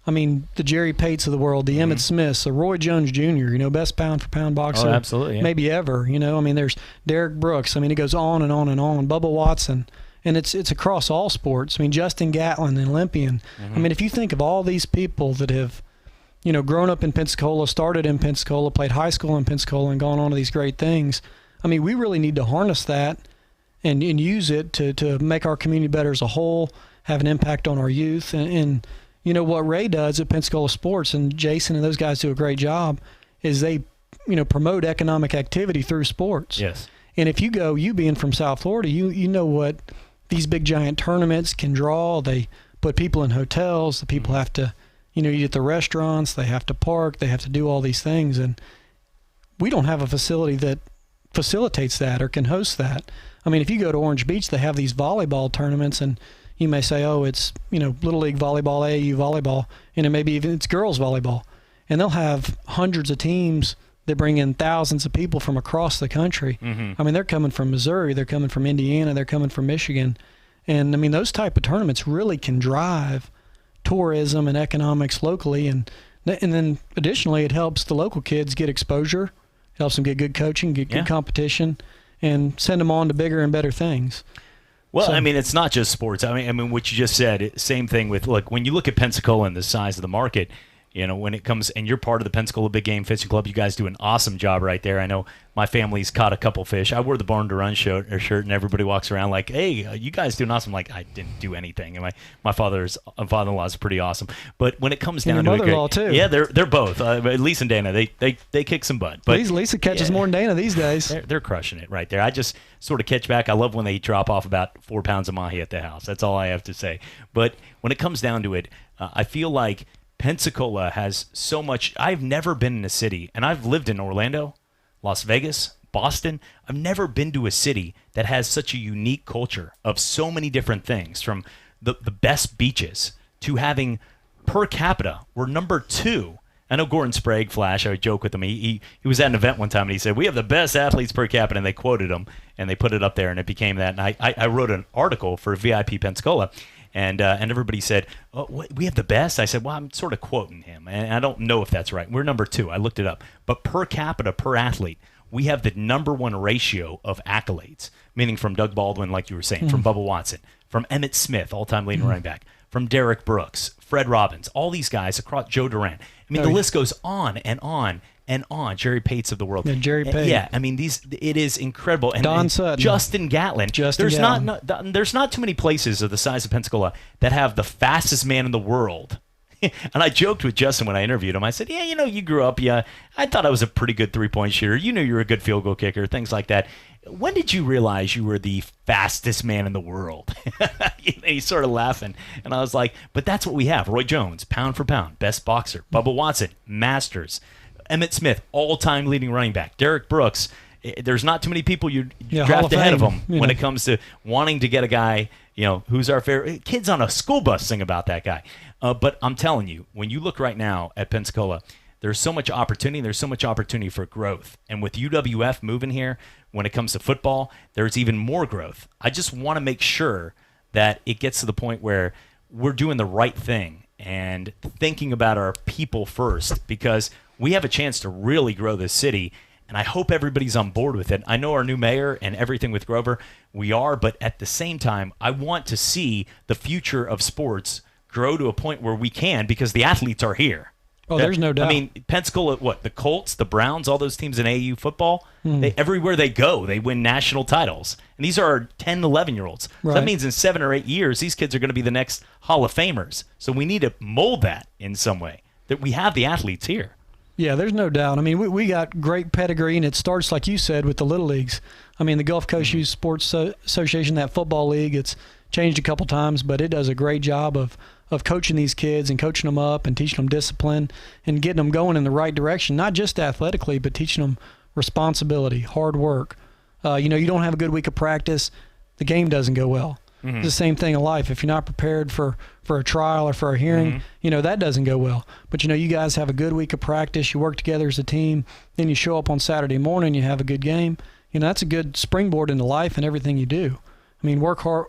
the Jerry Pates of the world, the Emmitt Smiths, the Roy Jones Jr., best pound-for-pound boxer absolutely, yeah. maybe ever. There's Derek Brooks. It goes on and on and on. Bubba Watson. And it's across all sports. Justin Gatlin, an Olympian. Mm-hmm. If you think of all these people that have, grown up in Pensacola, started in Pensacola, played high school in Pensacola, and gone on to these great things, we really need to harness that and use it to make our community better as a whole, have an impact on our youth. And what Ray does at Pensacola Sports, and Jason and those guys do a great job, is they, promote economic activity through sports. Yes. And if you being from South Florida, you know what these big giant tournaments can draw. They put people in hotels. The people have to, eat at the restaurants. They have to park. They have to do all these things. And we don't have a facility that facilitates that or can host that. If you go to Orange Beach, they have these volleyball tournaments, and you may say, oh, it's, Little League volleyball, AAU volleyball, and it maybe even it's girls volleyball. And they'll have hundreds of teams that bring in thousands of people from across the country. Mm-hmm. They're coming from Missouri, they're coming from Indiana, they're coming from Michigan. And, those type of tournaments really can drive tourism and economics locally. And then additionally, it helps the local kids get exposure, it helps them get good coaching, get good competition, and send them on to bigger and better things. Well, it's not just sports. What you just said, same thing with, look, when you look at Pensacola and the size of the market, when it comes, and you're part of the Pensacola Big Game Fishing Club, you guys do an awesome job right there. I know my family's caught a couple fish. I wore the Born to Run shirt, and everybody walks around like, hey, you guys do an awesome. Like, I didn't do anything. And my father-in-law is pretty awesome. But when it comes down to mother-in-law too. Yeah, they're both. Lisa and Dana, they kick some butt. But Lisa catches more than Dana these days. They're crushing it right there. I just sort of catch back. I love when they drop off about 4 pounds of mahi at the house. That's all I have to say. But when it comes down to it, I feel like Pensacola has so much. I've never been in a city, and I've lived in Orlando, Las Vegas, Boston. I've never been to a city that has such a unique culture of so many different things, from the best beaches to having per capita. We're number 2. I know Gordon Sprague, Flash, I would joke with him. He was at an event one time, and he said, we have the best athletes per capita, and they quoted him, and they put it up there, and it became that. And I wrote an article for VIP Pensacola, and everybody said, oh, what, we have the best? I said, well, I'm sort of quoting him, and I don't know if that's right. We're number 2. I looked it up. But per capita, per athlete, we have the number 1 ratio of accolades, meaning from Doug Baldwin, like you were saying, from Bubba Watson, from Emmitt Smith, all-time leading running back, from Derek Brooks, Fred Robbins, all these guys across Joe Durant. The list goes on and on and on. Jerry Pates of the world. Yeah, Jerry Pates. Yeah, it is incredible. And Don Sutton. Justin Gatlin. There's not too many places of the size of Pensacola that have the fastest man in the world. And I joked with Justin when I interviewed him. I said, yeah, you grew up. Yeah, I thought I was a pretty good three-point shooter. You knew you were a good field goal kicker, things like that. When did you realize you were the fastest man in the world? He's sort of laughing. And I was like, but that's what we have. Roy Jones, pound for pound, best boxer. Bubba Watson, Masters. Emmitt Smith, all-time leading running back. Derek Brooks, there's not too many people you draft ahead of him when it comes to wanting to get a guy, who's our favorite. Kids on a school bus sing about that guy. But I'm telling you, when you look right now at Pensacola, there's so much opportunity. There's so much opportunity for growth. And with UWF moving here, when it comes to football, there's even more growth. I just want to make sure that it gets to the point where we're doing the right thing and thinking about our people first, because we have a chance to really grow this city. And I hope everybody's on board with it. I know our new mayor and everything with Grover, we are, but at the same time, I want to see the future of sports grow to a point where we can, because the athletes are here. Oh, there's no doubt. Pensacola, the Colts, the Browns, all those teams in AAU football, everywhere they go, they win national titles. And these are our 10, 11-year-olds. Right. So that means in 7 or 8 years, these kids are going to be the next Hall of Famers. So we need to mold that in some way, that we have the athletes here. Yeah, there's no doubt. We got great pedigree, and it starts, like you said, with the Little Leagues. The Gulf Coast Youth Sports Association, that football league, it's changed a couple times, but it does a great job of of coaching these kids and coaching them up and teaching them discipline and getting them going in the right direction, not just athletically, but teaching them responsibility, hard work. You don't have a good week of practice, the game doesn't go well. Mm-hmm. It's the same thing in life. If you're not prepared for a trial or for a hearing, that doesn't go well. But, you guys have a good week of practice, you work together as a team, then you show up on Saturday morning, you have a good game. That's a good springboard into life and everything you do. I mean, work hard,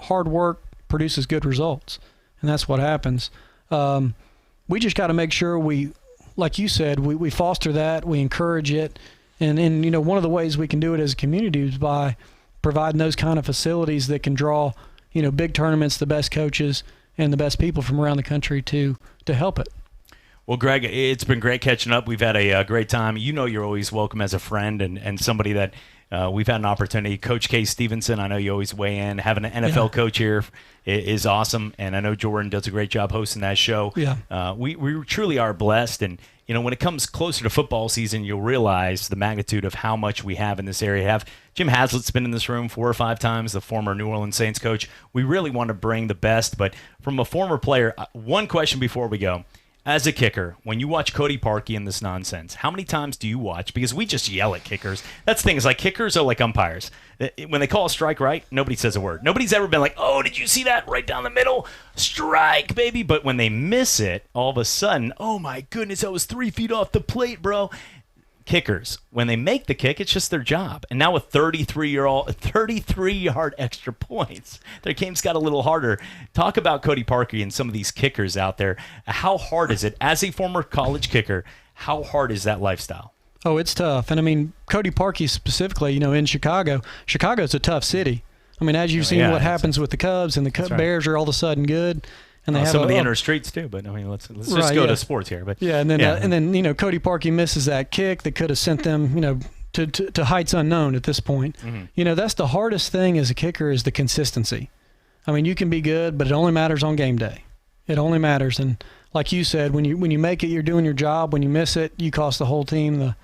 hard work produces good results. And that's what happens. We just got to make sure we, like you said, we foster that, we encourage it. And one of the ways we can do it as a community is by providing those kind of facilities that can draw, big tournaments, the best coaches, and the best people from around the country to help it. Well, Greg, it's been great catching up. We've had a great time. You're always welcome as a friend and somebody that we've had an opportunity. Coach K. Stevenson, I know you always weigh in. Having an NFL coach here is awesome, and I know Jordan does a great job hosting that show. Yeah. We truly are blessed, and when it comes closer to football season, you'll realize the magnitude of how much we have in this area. Jim Haslett's been in this room 4 or 5 times, the former New Orleans Saints coach. We really want to bring the best, but from a former player, one question before we go. As a kicker, when you watch Cody Parkey and this nonsense, how many times do you watch? Because we just yell at kickers. That's the thing, is like kickers are like umpires. When they call a strike right, nobody says a word. Nobody's ever been like, oh, did you see that right down the middle? Strike, baby. But when they miss it, all of a sudden, oh my goodness, that was 3 feet off the plate, bro. Kickers, when they make the kick, it's just their job. And now with 33-yard extra points, their game's got a little harder. Talk about Cody Parkey and some of these kickers out there. How hard is it, as a former college kicker, how hard is that lifestyle? Oh, it's tough. And, I mean, Cody Parkey specifically, in Chicago's a tough city. I mean, as you've seen what happens with the Cubs, and the Bears are all of a sudden good. And they have some of the inner streets too, but I mean, let's just go to sports here. But and then Cody Parkey misses that kick that could have sent them, to heights unknown at this point. Mm-hmm. That's the hardest thing as a kicker, is the consistency. I mean, you can be good, but it only matters on game day. It only matters, and like you said, when you make it, you're doing your job. When you miss it, you cost the whole team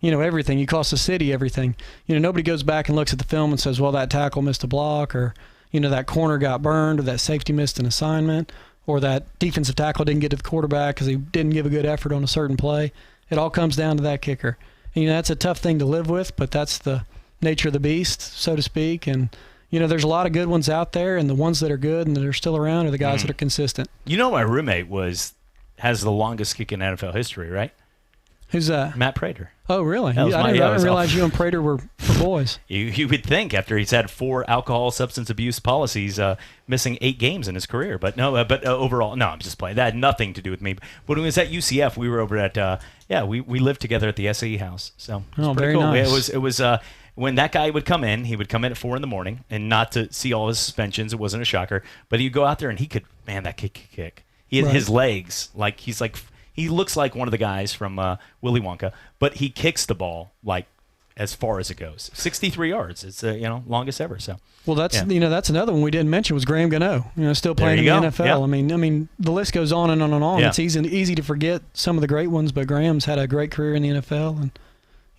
everything. You cost the city everything. Nobody goes back and looks at the film and says, well, that tackle missed a block, or that corner got burned, or that safety missed an assignment, or that defensive tackle didn't get to the quarterback because he didn't give a good effort on a certain play. It all comes down to that kicker. And, that's a tough thing to live with, but that's the nature of the beast, so to speak. And, there's a lot of good ones out there, and the ones that are good and that are still around are the guys that are consistent. My roommate has the longest kick in NFL history, right? Who's that? Matt Prater. Oh, really? I didn't realize you and Prater were boys. You would think, after he's had 4 alcohol substance abuse policies, missing 8 games in his career. But no, overall, no, I'm just playing. That had nothing to do with me. But when he was at UCF, we were over at, we lived together at the SAE house. So it was pretty cool. Nice. It was when that guy would come in, he would come in at 4 a.m, and not to see all his suspensions. It wasn't a shocker. But he'd go out there, and he could, that kick. He had his legs, he looks like one of the guys from Willy Wonka, but he kicks the ball as far as it goes. 63 yards. It's longest ever. So well, that's that's another one we didn't mention was Graham Gano. Still playing in the NFL. Yep. I mean the list goes on and on and on. Yeah. It's easy to forget some of the great ones, but Graham's had a great career in the NFL, and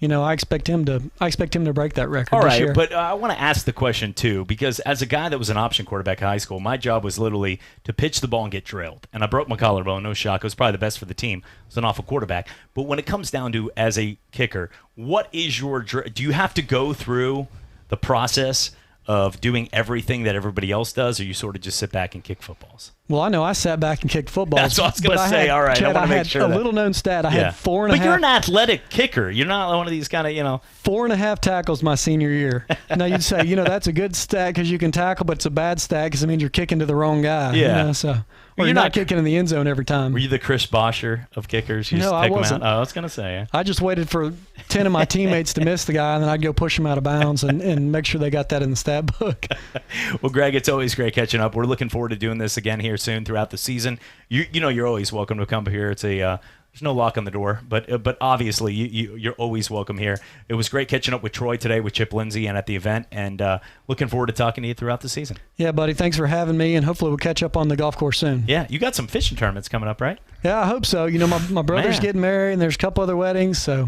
I expect him to break that record this year. But I want to ask the question too, because as a guy that was an option quarterback in high school, my job was literally to pitch the ball and get drilled. And I broke my collarbone, no shock. It was probably the best for the team. I was an awful quarterback. But when it comes down to as a kicker, what is your do you have to go through the process of doing everything that everybody else does, or you sort of just sit back and kick footballs? Well, I know I sat back and kicked footballs. That's what I was going to say. All right, Chad, I want to make sure. A little known stat. I had 4.5. But you're an athletic kicker. You're not one of these kind of, 4.5 tackles my senior year. Now you'd say, that's a good stat because you can tackle, but it's a bad stat because it means you're kicking to the wrong guy. Yeah. Or you're not kicking in the end zone every time. Were you the Chris Bosher of kickers? You I wasn't. Them out? Oh, I was going to say. I just waited for 10 of my teammates to miss the guy, and then I'd go push him out of bounds and make sure they got that in the stat book. Well, Greg, it's always great catching up. We're looking forward to doing this again here soon throughout the season. You're always welcome to come here. It's a There's no lock on the door, but obviously you're always welcome here. It was great catching up with Troy today with Chip Lindsey and at the event, and looking forward to talking to you throughout the season. Yeah, buddy. Thanks for having me, and hopefully we'll catch up on the golf course soon. Yeah, you got some fishing tournaments coming up, right? Yeah, I hope so. My brother's getting married, and there's a couple other weddings, so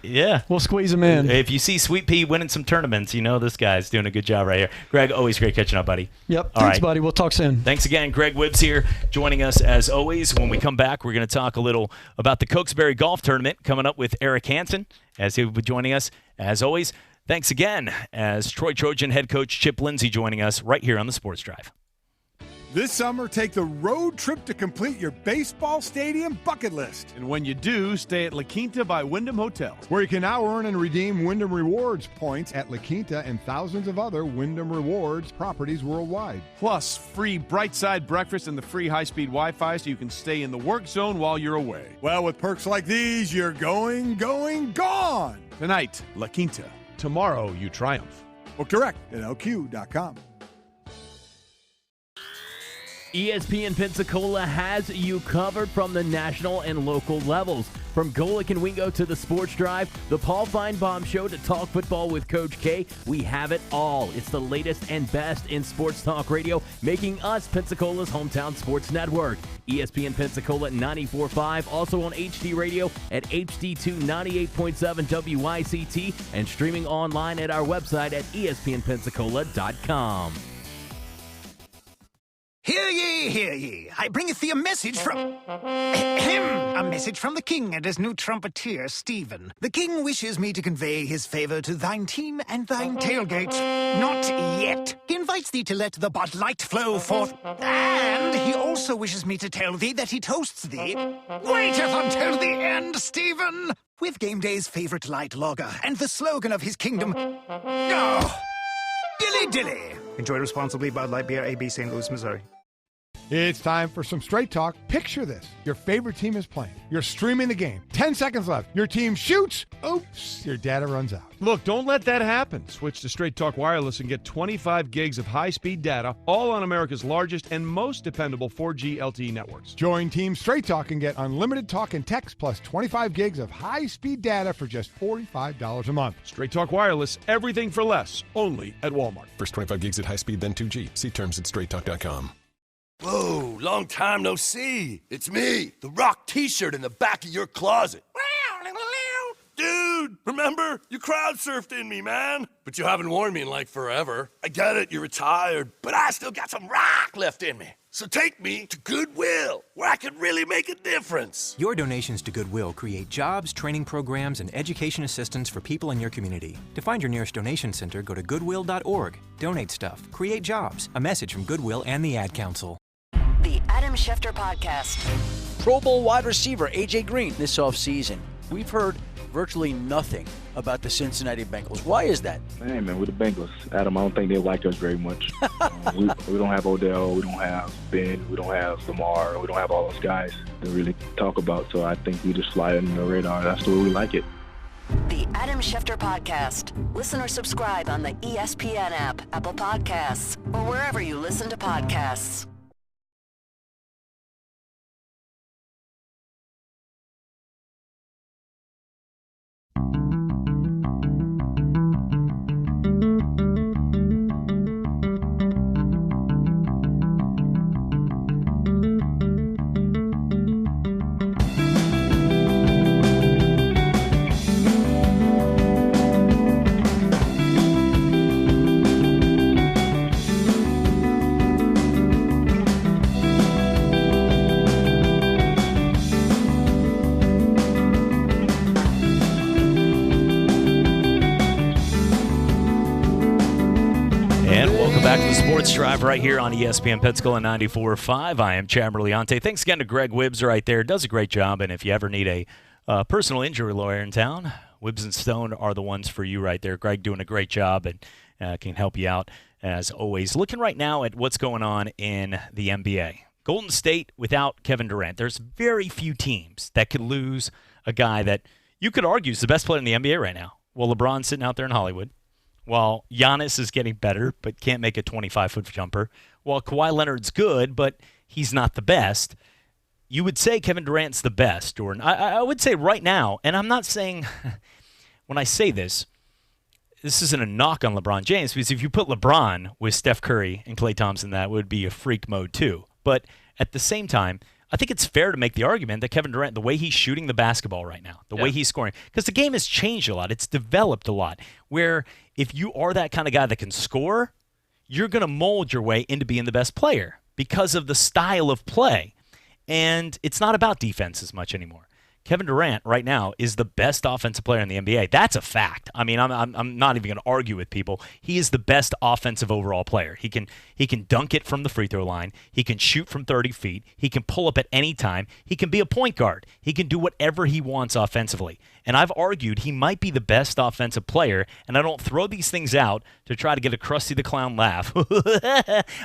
yeah, we'll squeeze them in. If you see Sweet Pea winning some tournaments, this guy's doing a good job right here. Greg, always great catching up, buddy. Yep. Thanks, buddy. We'll talk soon. Thanks again. Greg Wibbs here joining us as always. When we come back, we're going to talk a little about the Cokesbury Golf Tournament coming up with Eric Hansen as he will be joining us as always. Thanks again as Troy Trojan head coach Chip Lindsey joining us right here on the Sports Drive. This summer, take the road trip to complete your baseball stadium bucket list. And when you do, stay at La Quinta by Wyndham Hotels, where you can now earn and redeem Wyndham Rewards points at La Quinta and thousands of other Wyndham Rewards properties worldwide. Plus, free bright side breakfast and the free high-speed Wi-Fi so you can stay in the work zone while you're away. Well, with perks like these, you're going, gone. Tonight, La Quinta. Tomorrow, you triumph. Book direct at LQ.com. ESPN Pensacola has you covered from the national and local levels. From Golic and Wingo to the Sports Drive, the Paul Feinbaum Show to Talk Football with Coach K, we have it all. It's the latest and best in sports talk radio, making us Pensacola's hometown sports network. ESPN Pensacola 94.5, also on HD Radio at HD2 98.7 WYCT, and streaming online at our website at ESPNpensacola.com. Hear ye, hear ye. I bringeth thee a message from... a message from the king and his new trumpeter, Stephen. The king wishes me to convey his favor to thine team and thine tailgate. Not yet. He invites thee to let the Bud Light flow forth. And he also wishes me to tell thee that he toasts thee. Waiteth until the end, Stephen! With game day's favorite light lager and the slogan of his kingdom... Oh, dilly dilly. Enjoy responsibly. Bud Light Beer, AB, St. Louis, Missouri. It's time for some straight talk. Picture this. Your favorite team is playing. You're streaming the game. 10 seconds left. Your team shoots. Oops, your data runs out. Look, don't let that happen. Switch to Straight Talk Wireless and get 25 gigs of high-speed data, all on America's largest and most dependable 4G LTE networks. Join Team Straight Talk and get unlimited talk and text plus 25 gigs of high-speed data for just $45 a month. Straight Talk Wireless, everything for less, only at Walmart. First 25 gigs at high speed, then 2G. See terms at straighttalk.com. Whoa, long time no see. It's me, the Rock t-shirt in the back of your closet. Dude, remember? You crowd surfed in me, man. But you haven't worn me in like forever. I get it, you're retired, but I still got some rock left in me. So take me to Goodwill, where I could really make a difference. Your donations to Goodwill create jobs, training programs, and education assistance for people in your community. To find your nearest donation center, go to goodwill.org. Donate stuff, create jobs. A message from Goodwill and the Ad Council. The Adam Schefter Podcast. Pro Bowl wide receiver A.J. Green this offseason. We've heard virtually nothing about the Cincinnati Bengals. Why is that? Hey, man, we're the Bengals. Adam, I don't think they like us very much. We don't have Odell. We don't have Ben. We don't have Lamar. We don't have all those guys to really talk about. So I think we just fly under the radar. That's the way we like it. The Adam Schefter Podcast. Listen or subscribe on the ESPN app, Apple Podcasts, or wherever you listen to podcasts. Sports Drive right here on ESPN Pensacola 94.5. I am Chad Berliante. Thanks again to Greg Wibbs right there. Does a great job, and if you ever need a personal injury lawyer in town, Wibbs and Stone are the ones for you right there. Greg doing a great job and can help you out as always. Looking right now at what's going on in the NBA. Golden State without Kevin Durant. There's very few teams that could lose a guy that you could argue is the best player in the NBA right now. Well, LeBron's sitting out there in Hollywood. While Giannis is getting better but can't make a 25-foot jumper. While Kawhi Leonard's good, but he's not the best. you would say Kevin Durant's the best, Jordan. I would say right now, and I'm not saying when I say this isn't a knock on LeBron James, because if you put LeBron with Steph Curry and Klay Thompson, that would be a freak mode too. But at the same time, I think it's fair to make the argument that Kevin Durant, the way he's shooting the basketball right now, the way he's scoring, because the game has changed a lot. It's developed a lot, where if you are that kind of guy that can score, you're going to mold your way into being the best player because of the style of play. And it's not about defense as much anymore. Kevin Durant right now is the best offensive player in the NBA. That's a fact. I mean, I'm not even going to argue with people. He is the best offensive overall player. He can dunk it from the free throw line. He can shoot from 30 feet. He can pull up at any time. He can be a point guard. He can do whatever he wants offensively. And I've argued he might be the best offensive player, and I don't throw these things out to try to get a Krusty the Clown laugh.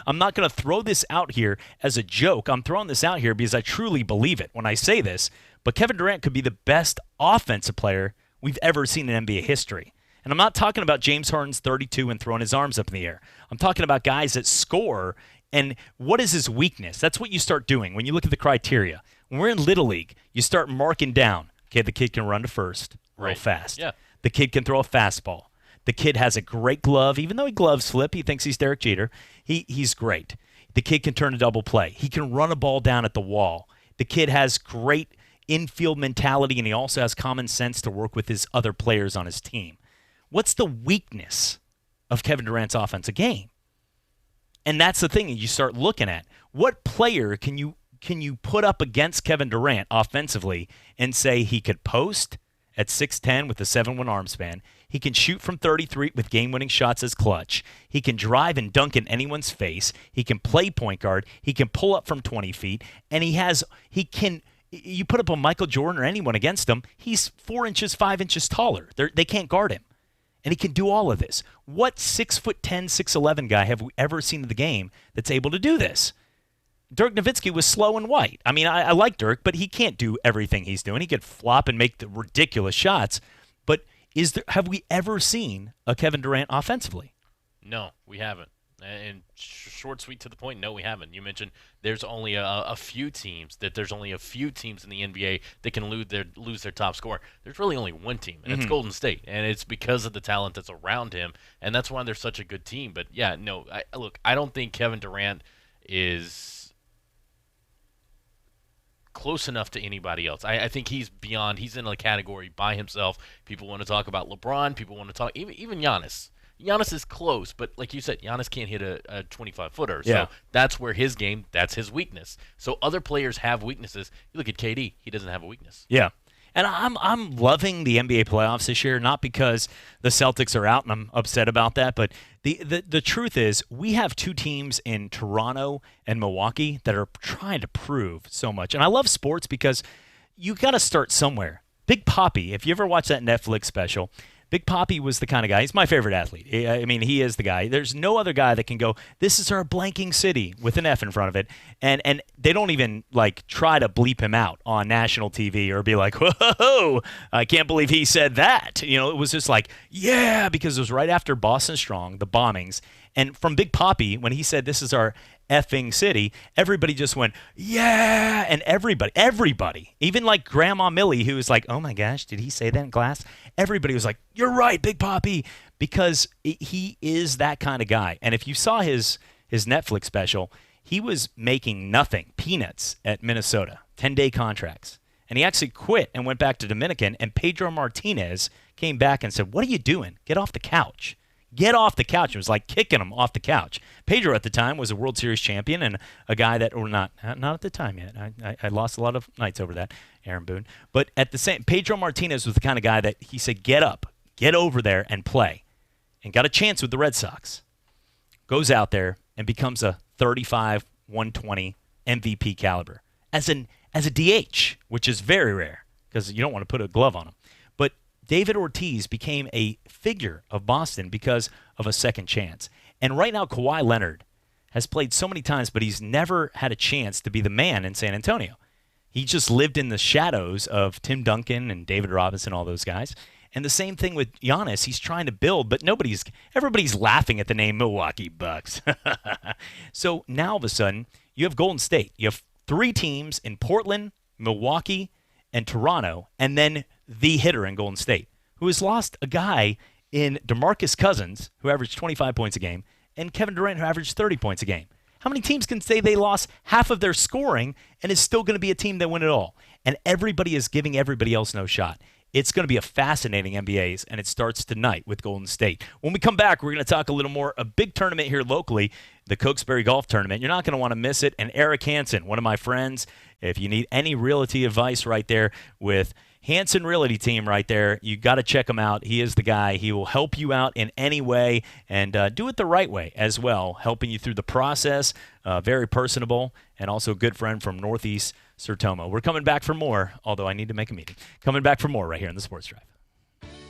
I'm not going to throw this out here as a joke. I'm throwing this out here because I truly believe it when I say this. But Kevin Durant could be the best offensive player we've ever seen in NBA history. And I'm not talking about James Harden's 32 and throwing his arms up in the air. I'm talking about guys that score. And what is his weakness? That's what you start doing when you look at the criteria. When we're in Little League, you start marking down. Okay, the kid can run to first real fast. Yeah. The kid can throw a fastball. The kid has a great glove. Even though he glove slip, he thinks he's Derek Jeter. He's great. The kid can turn a double play. He can run a ball down at the wall. The kid has great infield mentality, and he also has common sense to work with his other players on his team. What's the weakness of Kevin Durant's offensive game? And that's the thing you start looking at. What player can you put up against Kevin Durant offensively and say he could post at 6'10" with a 7'1" arm span? He can shoot from 33 with game-winning shots as clutch. He can drive and dunk in anyone's face. He can play point guard. He can pull up from 20 feet. And you put up a Michael Jordan or anyone against him, he's 4 inches, 5 inches taller. They can't guard him. And he can do all of this. What 6'10", 6'11" guy have we ever seen in the game that's able to do this? Dirk Nowitzki was slow and white. I mean, I like Dirk, but he can't do everything he's doing. He could flop and make the ridiculous shots. But have we ever seen a Kevin Durant offensively? No, we haven't. And short, sweet, to the point, no, we haven't. You mentioned there's only a few teams in the NBA that can lose their top scorer. There's really only one team, and it's Golden State, and it's because of the talent that's around him, and that's why they're such a good team. But yeah, no, I don't think Kevin Durant is close enough to anybody else. I think he's beyond. He's in a category by himself. People want to talk about LeBron. People want to talk even Giannis. Giannis is close, but like you said, Giannis can't hit a 25-footer. So that's where his game, that's his weakness. So other players have weaknesses. You look at KD, he doesn't have a weakness. Yeah. And I'm loving the NBA playoffs this year, not because the Celtics are out and I'm upset about that, but the truth is we have two teams in Toronto and Milwaukee that are trying to prove so much. And I love sports because you got to start somewhere. Big Papi, if you ever watch that Netflix special, Big Papi was the kind of guy. He's my favorite athlete. I mean, he is the guy. There's no other guy that can go, this is our blanking city with an F in front of it. And they don't even, try to bleep him out on national TV or be like, whoa, I can't believe he said that. It was just like, yeah, because it was right after Boston Strong, the bombings. And from Big Papi, when he said, this is our effing city, everybody just went, yeah, and everybody, even Grandma Millie, who was like, oh my gosh, did he say that in class? Everybody was like, you're right, Big Papi, because he is that kind of guy. And if you saw his Netflix special, he was making nothing, peanuts at Minnesota, 10-day contracts. And he actually quit and went back to Dominican, and Pedro Martinez came back and said, what are you doing? Get off the couch. Get off the couch. It was like kicking him off the couch. Pedro at the time was a World Series champion and a guy that, or not at the time yet. I lost a lot of nights over that, Aaron Boone. But Pedro Martinez was the kind of guy that he said, get up, get over there and play. And got a chance with the Red Sox. Goes out there and becomes a 35, 120 MVP caliber as a DH, which is very rare because you don't want to put a glove on him. But David Ortiz became a figure of Boston because of a second chance. And right now, Kawhi Leonard has played so many times, but he's never had a chance to be the man in San Antonio. He just lived in the shadows of Tim Duncan and David Robinson, all those guys. And the same thing with Giannis. He's trying to build, but everybody's laughing at the name Milwaukee Bucks. So now all of a sudden, you have Golden State. You have 3 teams in Portland, Milwaukee, and Toronto, and then the hitter in Golden State, who has lost a guy in DeMarcus Cousins, who averaged 25 points a game, and Kevin Durant, who averaged 30 points a game. How many teams can say they lost half of their scoring and is still going to be a team that win it all? And everybody is giving everybody else no shot. It's going to be a fascinating NBAs, and it starts tonight with Golden State. When we come back, we're going to talk a little more, a big tournament here locally, the Cokesbury Golf Tournament. You're not going to want to miss it. And Eric Hansen, one of my friends, if you need any realty advice right there with Hansen Realty Team right there, you got to check him out. He is the guy. He will help you out in any way and do it the right way as well, helping you through the process. Very personable and also a good friend from Northeast Sertoma. We're coming back for more, although I need to make a meeting. Coming back for more right here on the Sports Drive.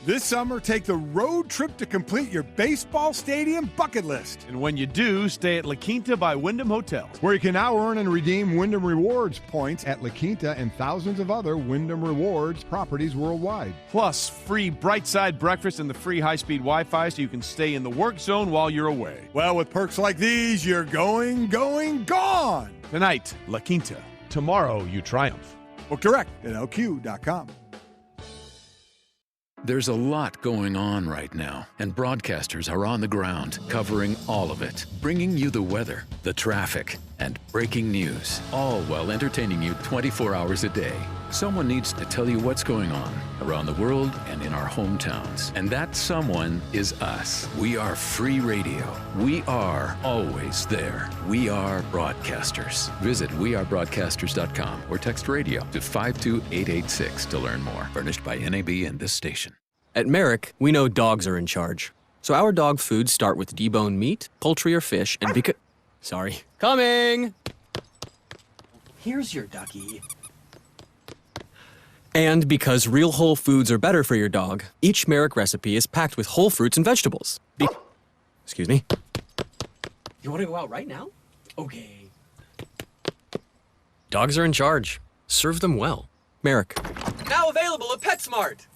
This summer, take the road trip to complete your baseball stadium bucket list. And when you do, stay at La Quinta by Wyndham Hotel, where you can now earn and redeem Wyndham Rewards points at La Quinta and thousands of other Wyndham Rewards properties worldwide. Plus, free Bright Side breakfast and the free high-speed Wi-Fi so you can stay in the work zone while you're away. Well, with perks like these, you're going, gone. Tonight, La Quinta. Tomorrow, you triumph. Book direct at lq.com. There's a lot going on right now, and broadcasters are on the ground covering all of it, bringing you the weather, the traffic, and breaking news, all while entertaining you 24 hours a day. Someone needs to tell you what's going on around the world and in our hometowns, and that someone is us. We are free radio. We are always there. We are broadcasters. Visit wearebroadcasters.com or text radio to 52886 to learn more. Furnished by NAB and this station. At Merrick, we know dogs are in charge. So our dog foods start with deboned meat, poultry, or fish, and Sorry. Coming! Here's your ducky. And because real whole foods are better for your dog, each Merrick recipe is packed with whole fruits and vegetables. Excuse me? You want to go out right now? Okay. Dogs are in charge. Serve them well. Merrick. Now available at PetSmart.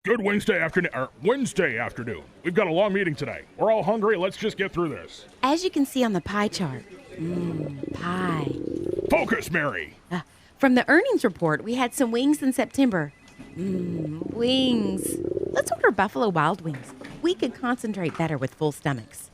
Good Wednesday afternoon. We've got a long meeting today. We're all hungry. Let's just get through this. As you can see on the pie chart. Pie. Focus, Mary. From the earnings report, we had some wings in September. Wings. Let's order Buffalo Wild Wings. We could concentrate better with full stomachs.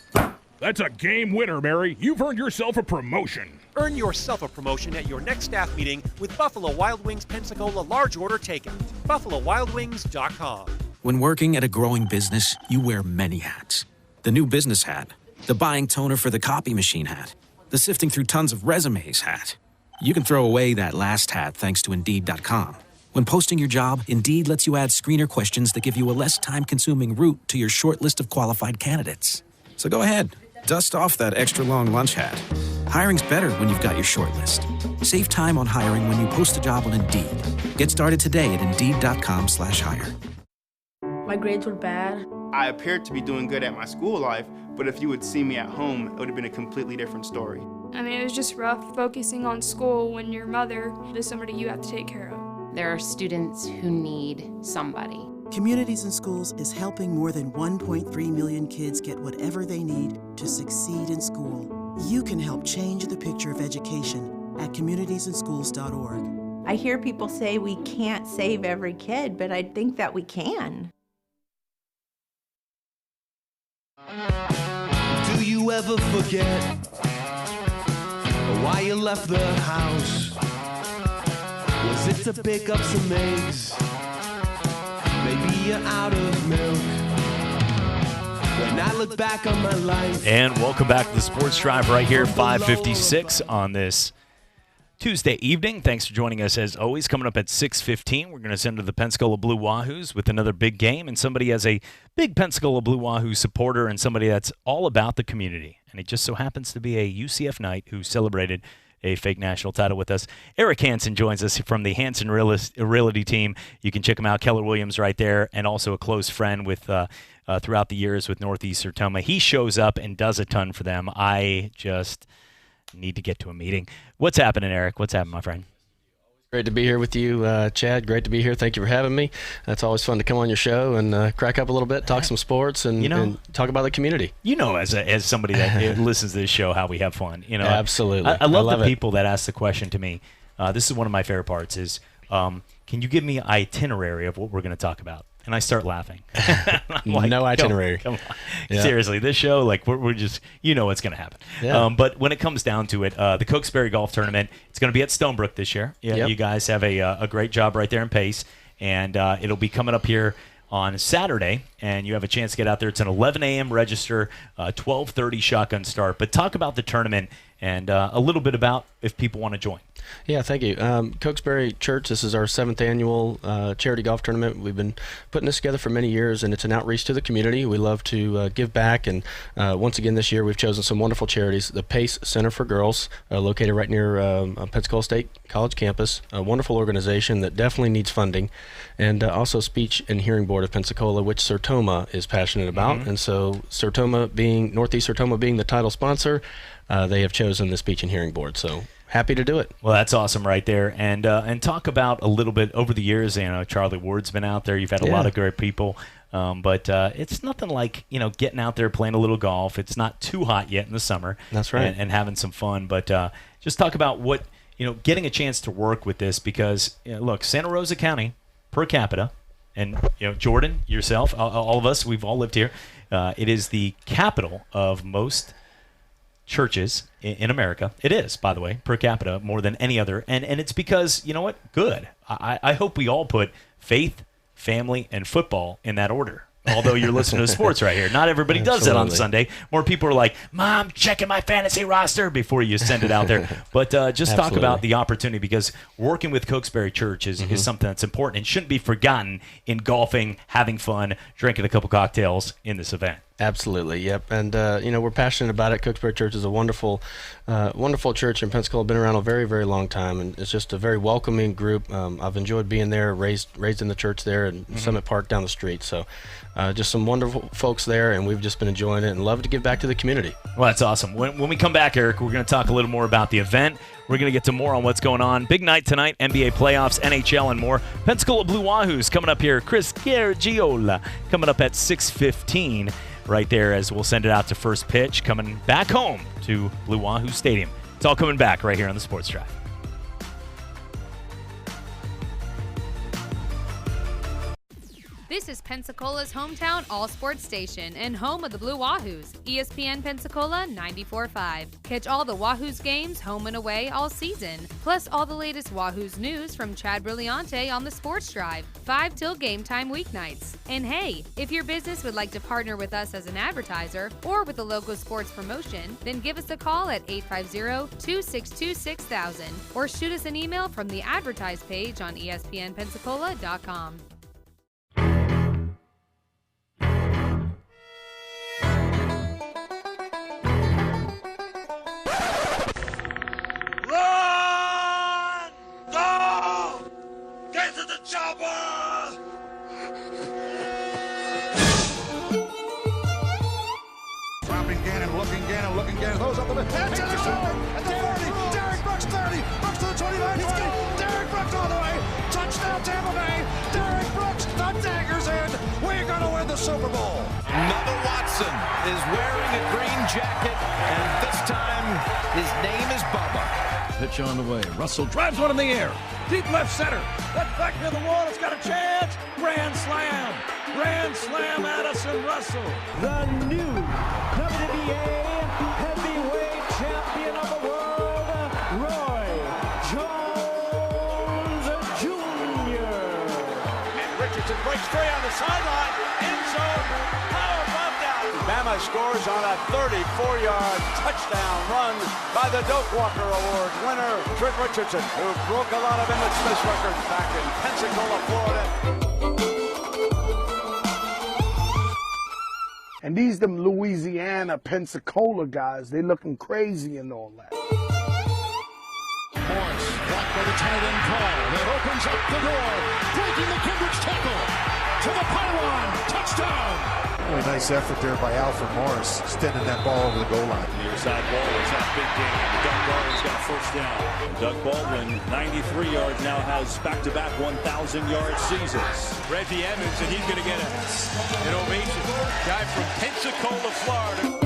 That's a game winner, Mary. You've earned yourself a promotion. Earn yourself a promotion at your next staff meeting with Buffalo Wild Wings Pensacola large order takeout. BuffaloWildWings.com. When working at a growing business, you wear many hats. The new business hat, the buying toner for the copy machine hat, the sifting through tons of resumes hat. You can throw away that last hat thanks to Indeed.com. When posting your job, Indeed lets you add screener questions that give you a less time-consuming route to your short list of qualified candidates. So go ahead, dust off that extra long lunch hat. Hiring's better when you've got your short list. Save time on hiring when you post a job on Indeed. Get started today at Indeed.com/hire. My grades were bad. I appeared to be doing good at my school life, but if you would see me at home, it would have been a completely different story. I mean, it was just rough focusing on school when your mother is somebody you have to take care of. There are students who need somebody. Communities in Schools is helping more than 1.3 million kids get whatever they need to succeed in school. You can help change the picture of education at communitiesinschools.org. I hear people say we can't save every kid, but I think that we can. Do you ever forget why you left the house? Was it to pick up some eggs? Maybe you're out of milk. When I look back on my life. And welcome back to the Sports Drive right here, 5:56 on this Tuesday evening. Thanks for joining us as always. Coming up at 6:15, we're going to send to the Pensacola Blue Wahoos with another big game, and somebody as a big Pensacola Blue Wahoo supporter and somebody that's all about the community. And it just so happens to be a UCF Knight who celebrated a fake national title with us. Eric Hansen joins us from the Hansen Realty Team. You can check him out. Keller Williams right there, and also a close friend with throughout the years with Northeast Sertoma. He shows up and does a ton for them. I just need to get to a meeting. What's happening, Eric? What's happening, my friend? Great to be here with you, Chad. Great to be here. Thank you for having me. It's always fun to come on your show and crack up a little bit, talk some sports, and, and talk about the community. You know, as somebody that listens to this show, how we have fun. You know, absolutely. I love the people that ask the question to me. This is one of my favorite parts. Is can you give me an itinerary of what we're going to talk about? And I start laughing. Like, no itinerary. Come on. Yeah. Seriously, this show, like we're just, you know what's going to happen. Yeah. But when it comes down to it, the Cokesbury Golf Tournament, it's going to be at Stonebrook this year. Yeah, Yep. You guys have a great job right there in Pace, and it'll be coming up here on Saturday, and you have a chance to get out there. It's an 11 a.m. register, 12:30 shotgun start. But talk about the tournament and a little bit about if people want to join. Yeah, thank you. Cokesbury Church, this is our 7th annual charity golf tournament. We've been putting this together for many years, and it's an outreach to the community. We love to give back, and once again this year we've chosen some wonderful charities. The Pace Center for Girls, located right near Pensacola State College campus, a wonderful organization that definitely needs funding, and also Speech and Hearing Board of Pensacola, which Sertoma is passionate about, and so Northeast Sertoma being the title sponsor, they have chosen the Speech and Hearing Board. So happy to do it. Well, that's awesome right there. And talk about a little bit over the years. You know, Charlie Ward's been out there. You've had a lot of great people. But it's nothing like, you know, getting out there, playing a little golf. It's not too hot yet in the summer. That's right. And having some fun. But just talk about what, you know, getting a chance to work with this because, you know, look, Santa Rosa County per capita, and, you know, Jordan, yourself, all of us, we've all lived here. It is the capital of most churches in America. It is, by the way, per capita, more than any other. And it's because, you know what? Good. I hope we all put faith, family, and football in that order. Although you're listening to sports right here. Not everybody does that on Sunday. More people are like, Mom, checking my fantasy roster before you send it out there. But just talk about the opportunity because working with Cokesbury Church is something that's important and shouldn't be forgotten in golfing, having fun, drinking a couple cocktails in this event. Absolutely, yep. And, you know, we're passionate about it. Cokesbury Church is a wonderful church in Pensacola. Been around a very, very long time, and it's just a very welcoming group. I've enjoyed being there, raised in the church there in Summit Park down the street. So just some wonderful folks there, and we've just been enjoying it and love to give back to the community. Well, that's awesome. When we come back, Eric, we're going to talk a little more about the event. We're going to get to more on what's going on. Big night tonight, NBA playoffs, NHL, and more. Pensacola Blue Wahoos coming up here. Chris Garagiola coming up at 6:15. Right there as we'll send it out to first pitch, coming back home to Blue Wahoo Stadium. It's all coming back right here on the Sports Drive. This is Pensacola's hometown all-sports station and home of the Blue Wahoos, ESPN Pensacola 945. Catch all the Wahoos games home and away all season, plus all the latest Wahoos news from Chad Brilliante on the Sports Drive, 5 till game time weeknights. And hey, if your business would like to partner with us as an advertiser or with a local sports promotion, then give us a call at 850-262-6000 or shoot us an email from the advertise page on ESPNpensacola.com. Looking Gannon, throws up the mid. It's intercepted at the 40. Derek Brooks 30. Brooks to the 29. He's getting Derek Brooks all the way. Touchdown Tampa Bay. Derek Brooks, the dagger's in. We're going to win the Super Bowl. Another Watson is wearing a green jacket, and this time his name is Bubba. Pitch on the way. Russell drives one in the air. Deep left center. That's back near the wall. It's got a chance. Grand slam. Grand slam, Addison Russell. The new WBA heavyweight champion of the world, Roy Jones Jr. And Richardson breaks free on the sideline. End zone. Power bomb down. Bama scores on a 34-yard touchdown run by the Doak Walker Award winner, Trick Richardson, who broke a lot of Emmett Smith's records back in Pensacola, Florida. And these them Louisiana, Pensacola guys, they looking crazy and all that. Morris, blocked by the tight end Paul. That opens up the door. Breaking the Kendricks tackle. To the pylon. Touchdown. Really nice effort there by Alfred Morris, extending that ball over the goal line. Near side ball is that big game. Doug Baldwin's got a first down. Doug Baldwin, 93 yards, now has back-to-back 1,000-yard seasons. Reggie Evans, and he's going to get an ovation. Guy from Pensacola, Florida.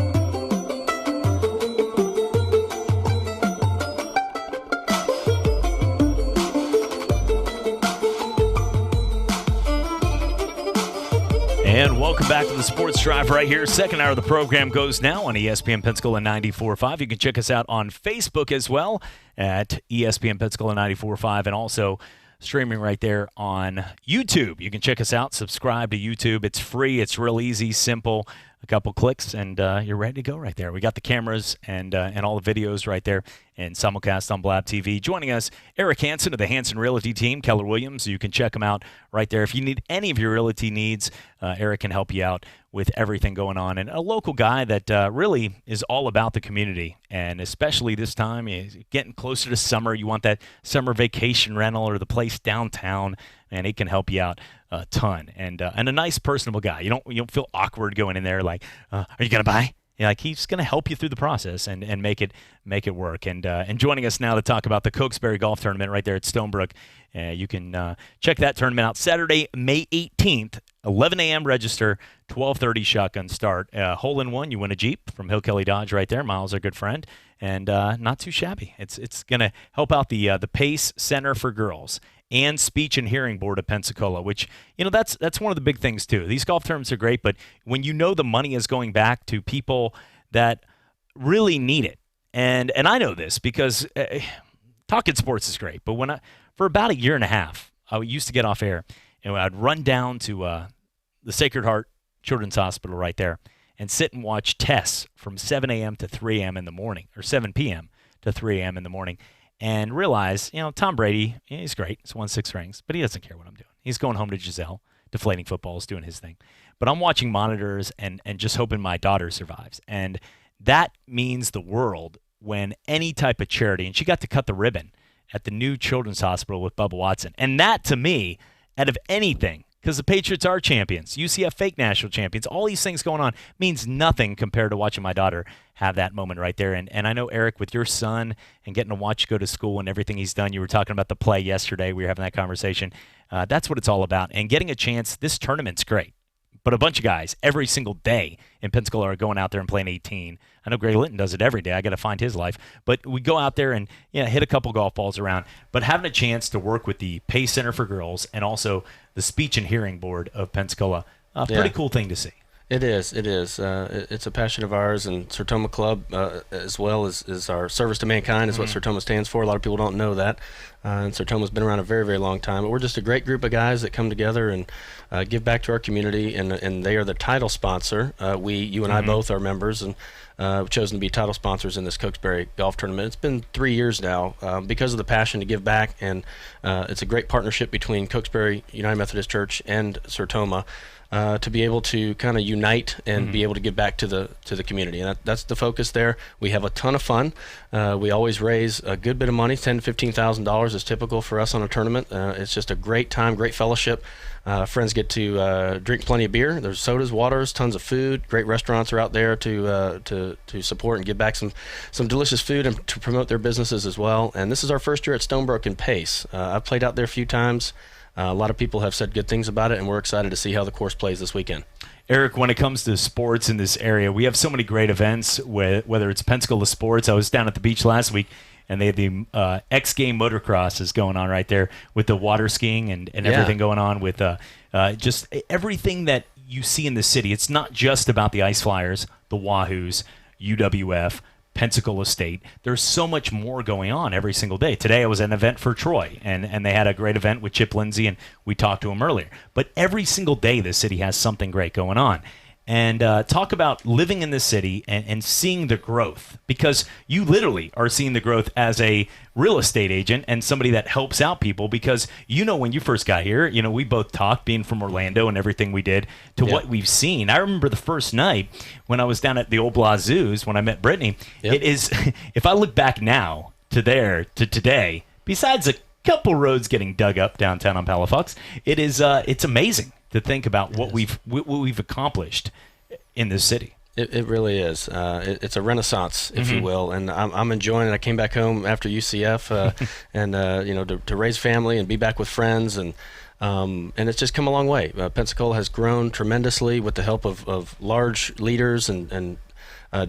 And welcome back to the Sports Drive right here. Second hour of the program goes now on ESPN Pensacola 94.5. You can check us out on Facebook as well at ESPN Pensacola 94.5 and also streaming right there on YouTube. You can check us out, subscribe to YouTube. It's free. It's real easy, simple. A couple clicks, and you're ready to go right there. We got the cameras and all the videos right there and simulcast on Blab TV. Joining us, Eric Hansen of the Hansen Realty team, Keller Williams. You can check them out right there. If you need any of your realty needs, Eric can help you out with everything going on. And a local guy that really is all about the community, and especially this time, getting closer to summer. You want that summer vacation rental or the place downtown, and he can help you out a ton. And a nice, personable guy. You don't feel awkward going in there like, are you going to buy? Like he's going to help you through the process and make it work. And joining us now to talk about the Cokesbury Golf Tournament right there at Stonebrook. You can check that tournament out Saturday, May 18th, 11 a.m. register, 12:30 shotgun start. Hole in one, you win a Jeep from Hill Kelly Dodge right there. Miles, our good friend, and not too shabby. It's going to help out the Pace Center for Girls and Speech and Hearing Board of Pensacola, which, that's one of the big things too. These golf tournaments are great, but when the money is going back to people that really need it, and I know this because talking sports is great, but for about a year and a half, I used to get off air and I'd run down to the Sacred Heart Children's Hospital right there and sit and watch tests from 7 a.m. to 3 a.m. in the morning, or 7 p.m. to 3 a.m. in the morning. And realize, Tom Brady, he's great. He's won 6 rings, but he doesn't care what I'm doing. He's going home to Giselle, deflating footballs, doing his thing. But I'm watching monitors and just hoping my daughter survives. And that means the world when any type of charity, and she got to cut the ribbon at the new Children's Hospital with Bubba Watson. And that, to me, out of anything, because the Patriots are champions, UCF fake national champions, all these things going on means nothing compared to watching my daughter have that moment right there. And I know, Eric, with your son and getting to watch go to school and everything he's done, you were talking about the play yesterday. We were having that conversation. That's what it's all about. And getting a chance, this tournament's great. But a bunch of guys every single day in Pensacola are going out there and playing 18. I know Greg Linton does it every day. I got to find his life. But we go out there and hit a couple golf balls around. But having a chance to work with the Pace Center for Girls and also the Speech and Hearing Board of Pensacola, pretty cool thing to see. It is. It's a passion of ours, and Sertoma Club, as well as our service to mankind, is what Sertoma stands for. A lot of people don't know that. And Sertoma's been around a very, very long time. But we're just a great group of guys that come together and give back to our community, and they are the title sponsor. You and I both are members, and we've chosen to be title sponsors in this Cokesbury Golf Tournament. It's been 3 years now because of the passion to give back, and it's a great partnership between Cokesbury United Methodist Church and Sertoma. To be able to kind of unite and be able to give back to the community, and that's the focus there. We have a ton of fun. We always raise a good bit of money. $10,000 to $15,000 is typical for us on a tournament. It's just a great time, great fellowship. Friends get to drink plenty of beer. There's sodas, waters, tons of food. Great restaurants are out there to support and give back some delicious food and to promote their businesses as well. And this is our first year at Stonebrook and Pace. I've played out there a few times. A lot of people have said good things about it, and we're excited to see how the course plays this weekend. Eric, when it comes to sports in this area, we have so many great events, whether it's Pensacola Sports. I was down at the beach last week, and they had the X Game motocross is going on right there with the water skiing and everything going on with just everything that you see in the city. It's not just about the Ice Flyers, the Wahoos, UWF, Pensacola State. There's so much more going on every single day. Today I was at an event for Troy, and they had a great event with Chip Lindsey, and we talked to him earlier. But every single day the city has something great going on. And talk about living in the city and seeing the growth, because you literally are seeing the growth as a real estate agent and somebody that helps out people, because when you first got here, we both talked, being from Orlando and everything we did, to what we've seen. I remember the first night when I was down at the Old Blazoo's when I met Brittany. It is, if I look back now to today, besides a couple roads getting dug up downtown on Palafox, it's amazing. to think about what we've accomplished in this city. It really is. It's a renaissance, if you will, and I'm enjoying it. I came back home after UCF, and to raise family and be back with friends, and it's just come a long way. Pensacola has grown tremendously with the help of large leaders and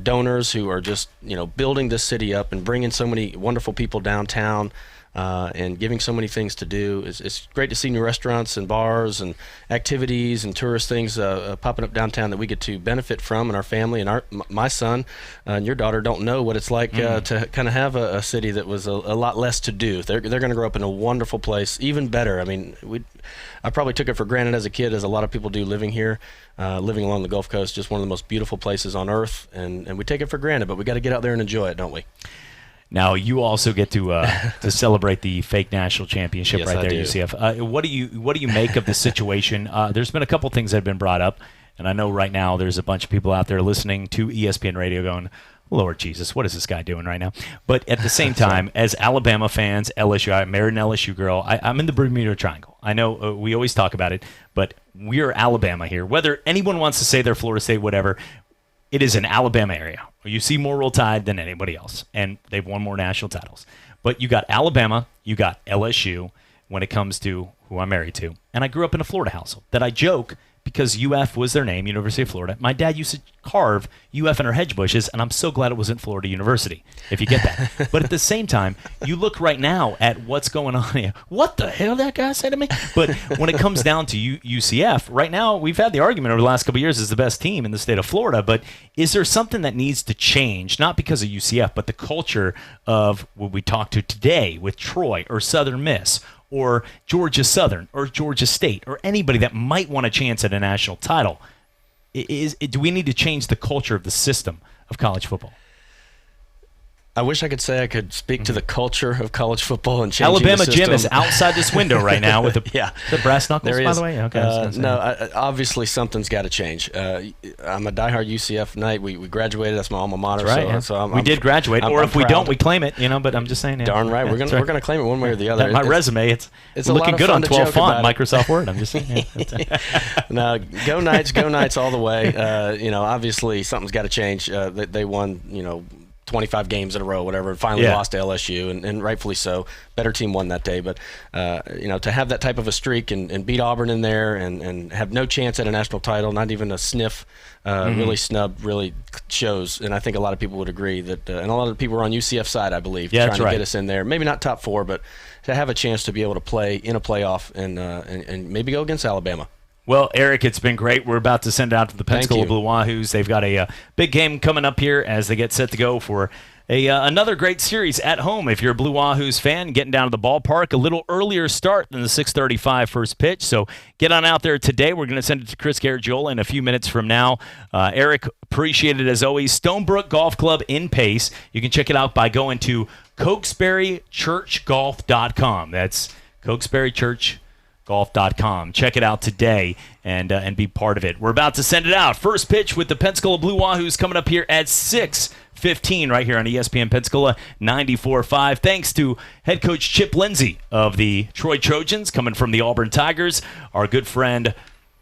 donors who are just building this city up and bringing so many wonderful people downtown. And giving so many things to do. It's great to see new restaurants and bars and activities and tourist things popping up downtown that we get to benefit from, and our family and my son and your daughter don't know what it's like to kind of have a city that was a lot less to do. They're going to grow up in a wonderful place, even better. I mean, I probably took it for granted as a kid, as a lot of people do living here, living along the Gulf Coast, just one of the most beautiful places on earth, and we take it for granted, but we got to get out there and enjoy it, don't we? Now you also get to celebrate the fake national championship right there, UCF. What do you make of the situation? There's been a couple things that have been brought up, and I know right now there's a bunch of people out there listening to ESPN Radio going, Lord Jesus, what is this guy doing right now? But at the same time, as Alabama fans, LSU, I married an LSU girl. I'm in the Bermuda Triangle. I know we always talk about it, but we're Alabama here. Whether anyone wants to say they're Florida State, whatever, it is an Alabama area. You see more Roll Tide than anybody else, and they've won more national titles. But you got Alabama, you got LSU when it comes to who I'm married to. And I grew up in a Florida household that I joke because UF was their name, University of Florida. My dad used to carve UF in our hedge bushes, and I'm so glad it wasn't Florida University, if you get that. But at the same time, you look right now at what's going on here. What the hell that guy said to me? But when it comes down to UCF, right now we've had the argument over the last couple of years is the best team in the state of Florida, but is there something that needs to change, not because of UCF, but the culture of what we talked to today with Troy or Southern Miss or Georgia Southern or Georgia State or anybody that might want a chance at a national title? Do we need to change the culture of the system of college football? I wish I could say I could speak to the culture of college football and changing Alabama the system. Jim is outside this window right now with the, the brass knuckles, there he by is. the way? Okay, obviously something's got to change. I'm a diehard UCF Knight. We graduated. That's my alma mater. That's right, we did graduate, or if we don't, we claim it. But I'm just saying. Darn right. We're gonna claim it one way or the other. My resume, it's looking good on 12 font, Microsoft Word. I'm just saying. No, go Knights all the way. Obviously something's got to change. They won, 25 games in a row, whatever, and finally lost to LSU, and rightfully so. Better team won that day. But, to have that type of a streak and beat Auburn in there and have no chance at a national title, not even a sniff, really snubbed, really shows. And I think a lot of people would agree that, and a lot of people were on UCF's side, I believe, trying to get us in there. Maybe not top four, but to have a chance to be able to play in a playoff and maybe go against Alabama. Well, Eric, it's been great. We're about to send it out to the Pensacola Blue Wahoos. They've got a big game coming up here as they get set to go for another great series at home. If you're a Blue Wahoos fan, getting down to the ballpark, a little earlier start than the 6:35 first pitch. So get on out there today. We're going to send it to Chris Garagiola in a few minutes from now. Eric, appreciate it as always. Stonebrook Golf Club in Pace. You can check it out by going to CokesburyChurchGolf.com. That's CokesburyChurchGolf.com. Check it out today and be part of it. We're about to send it out. First pitch with the Pensacola Blue Wahoos coming up here at 6:15 right here on ESPN Pensacola 94.5. Thanks to head coach Chip Lindsey of the Troy Trojans, coming from the Auburn Tigers. Our good friend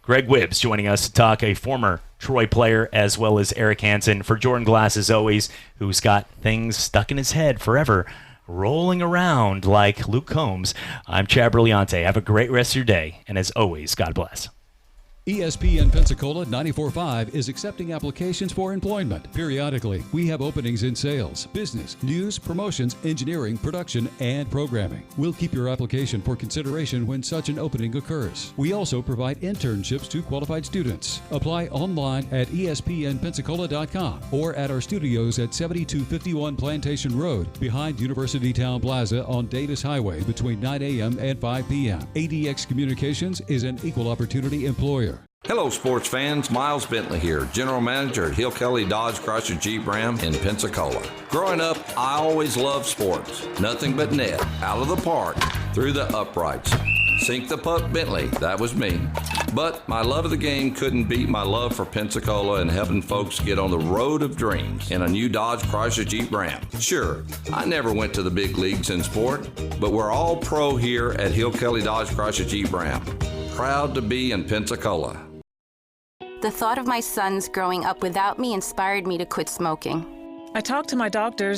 Greg Wibbs joining us to talk, a former Troy player, as well as Eric Hansen. For Jordan Glass, as always, who's got things stuck in his head forever, rolling around like Luke Combs. I'm Chad Brilliante. Have a great rest of your day, and as always, God bless. ESPN Pensacola 94.5 is accepting applications for employment. Periodically, we have openings in sales, business, news, promotions, engineering, production, and programming. We'll keep your application for consideration when such an opening occurs. We also provide internships to qualified students. Apply online at ESPNpensacola.com or at our studios at 7251 Plantation Road behind University Town Plaza on Davis Highway between 9 a.m. and 5 p.m. ADX Communications is an equal opportunity employer. Hello, sports fans. Miles Bentley here, General Manager at Hill Kelly Dodge Chrysler Jeep Ram in Pensacola. Growing up, I always loved sports. Nothing but net, out of the park, through the uprights. Sink the puck Bentley, that was me. But my love of the game couldn't beat my love for Pensacola and helping folks get on the road of dreams in a new Dodge Chrysler Jeep Ram. Sure, I never went to the big leagues in sport, but we're all pro here at Hill Kelly Dodge Chrysler Jeep Ram. proud to be in Pensacola. The thought of my sons growing up without me inspired me to quit smoking. I talked to my doctors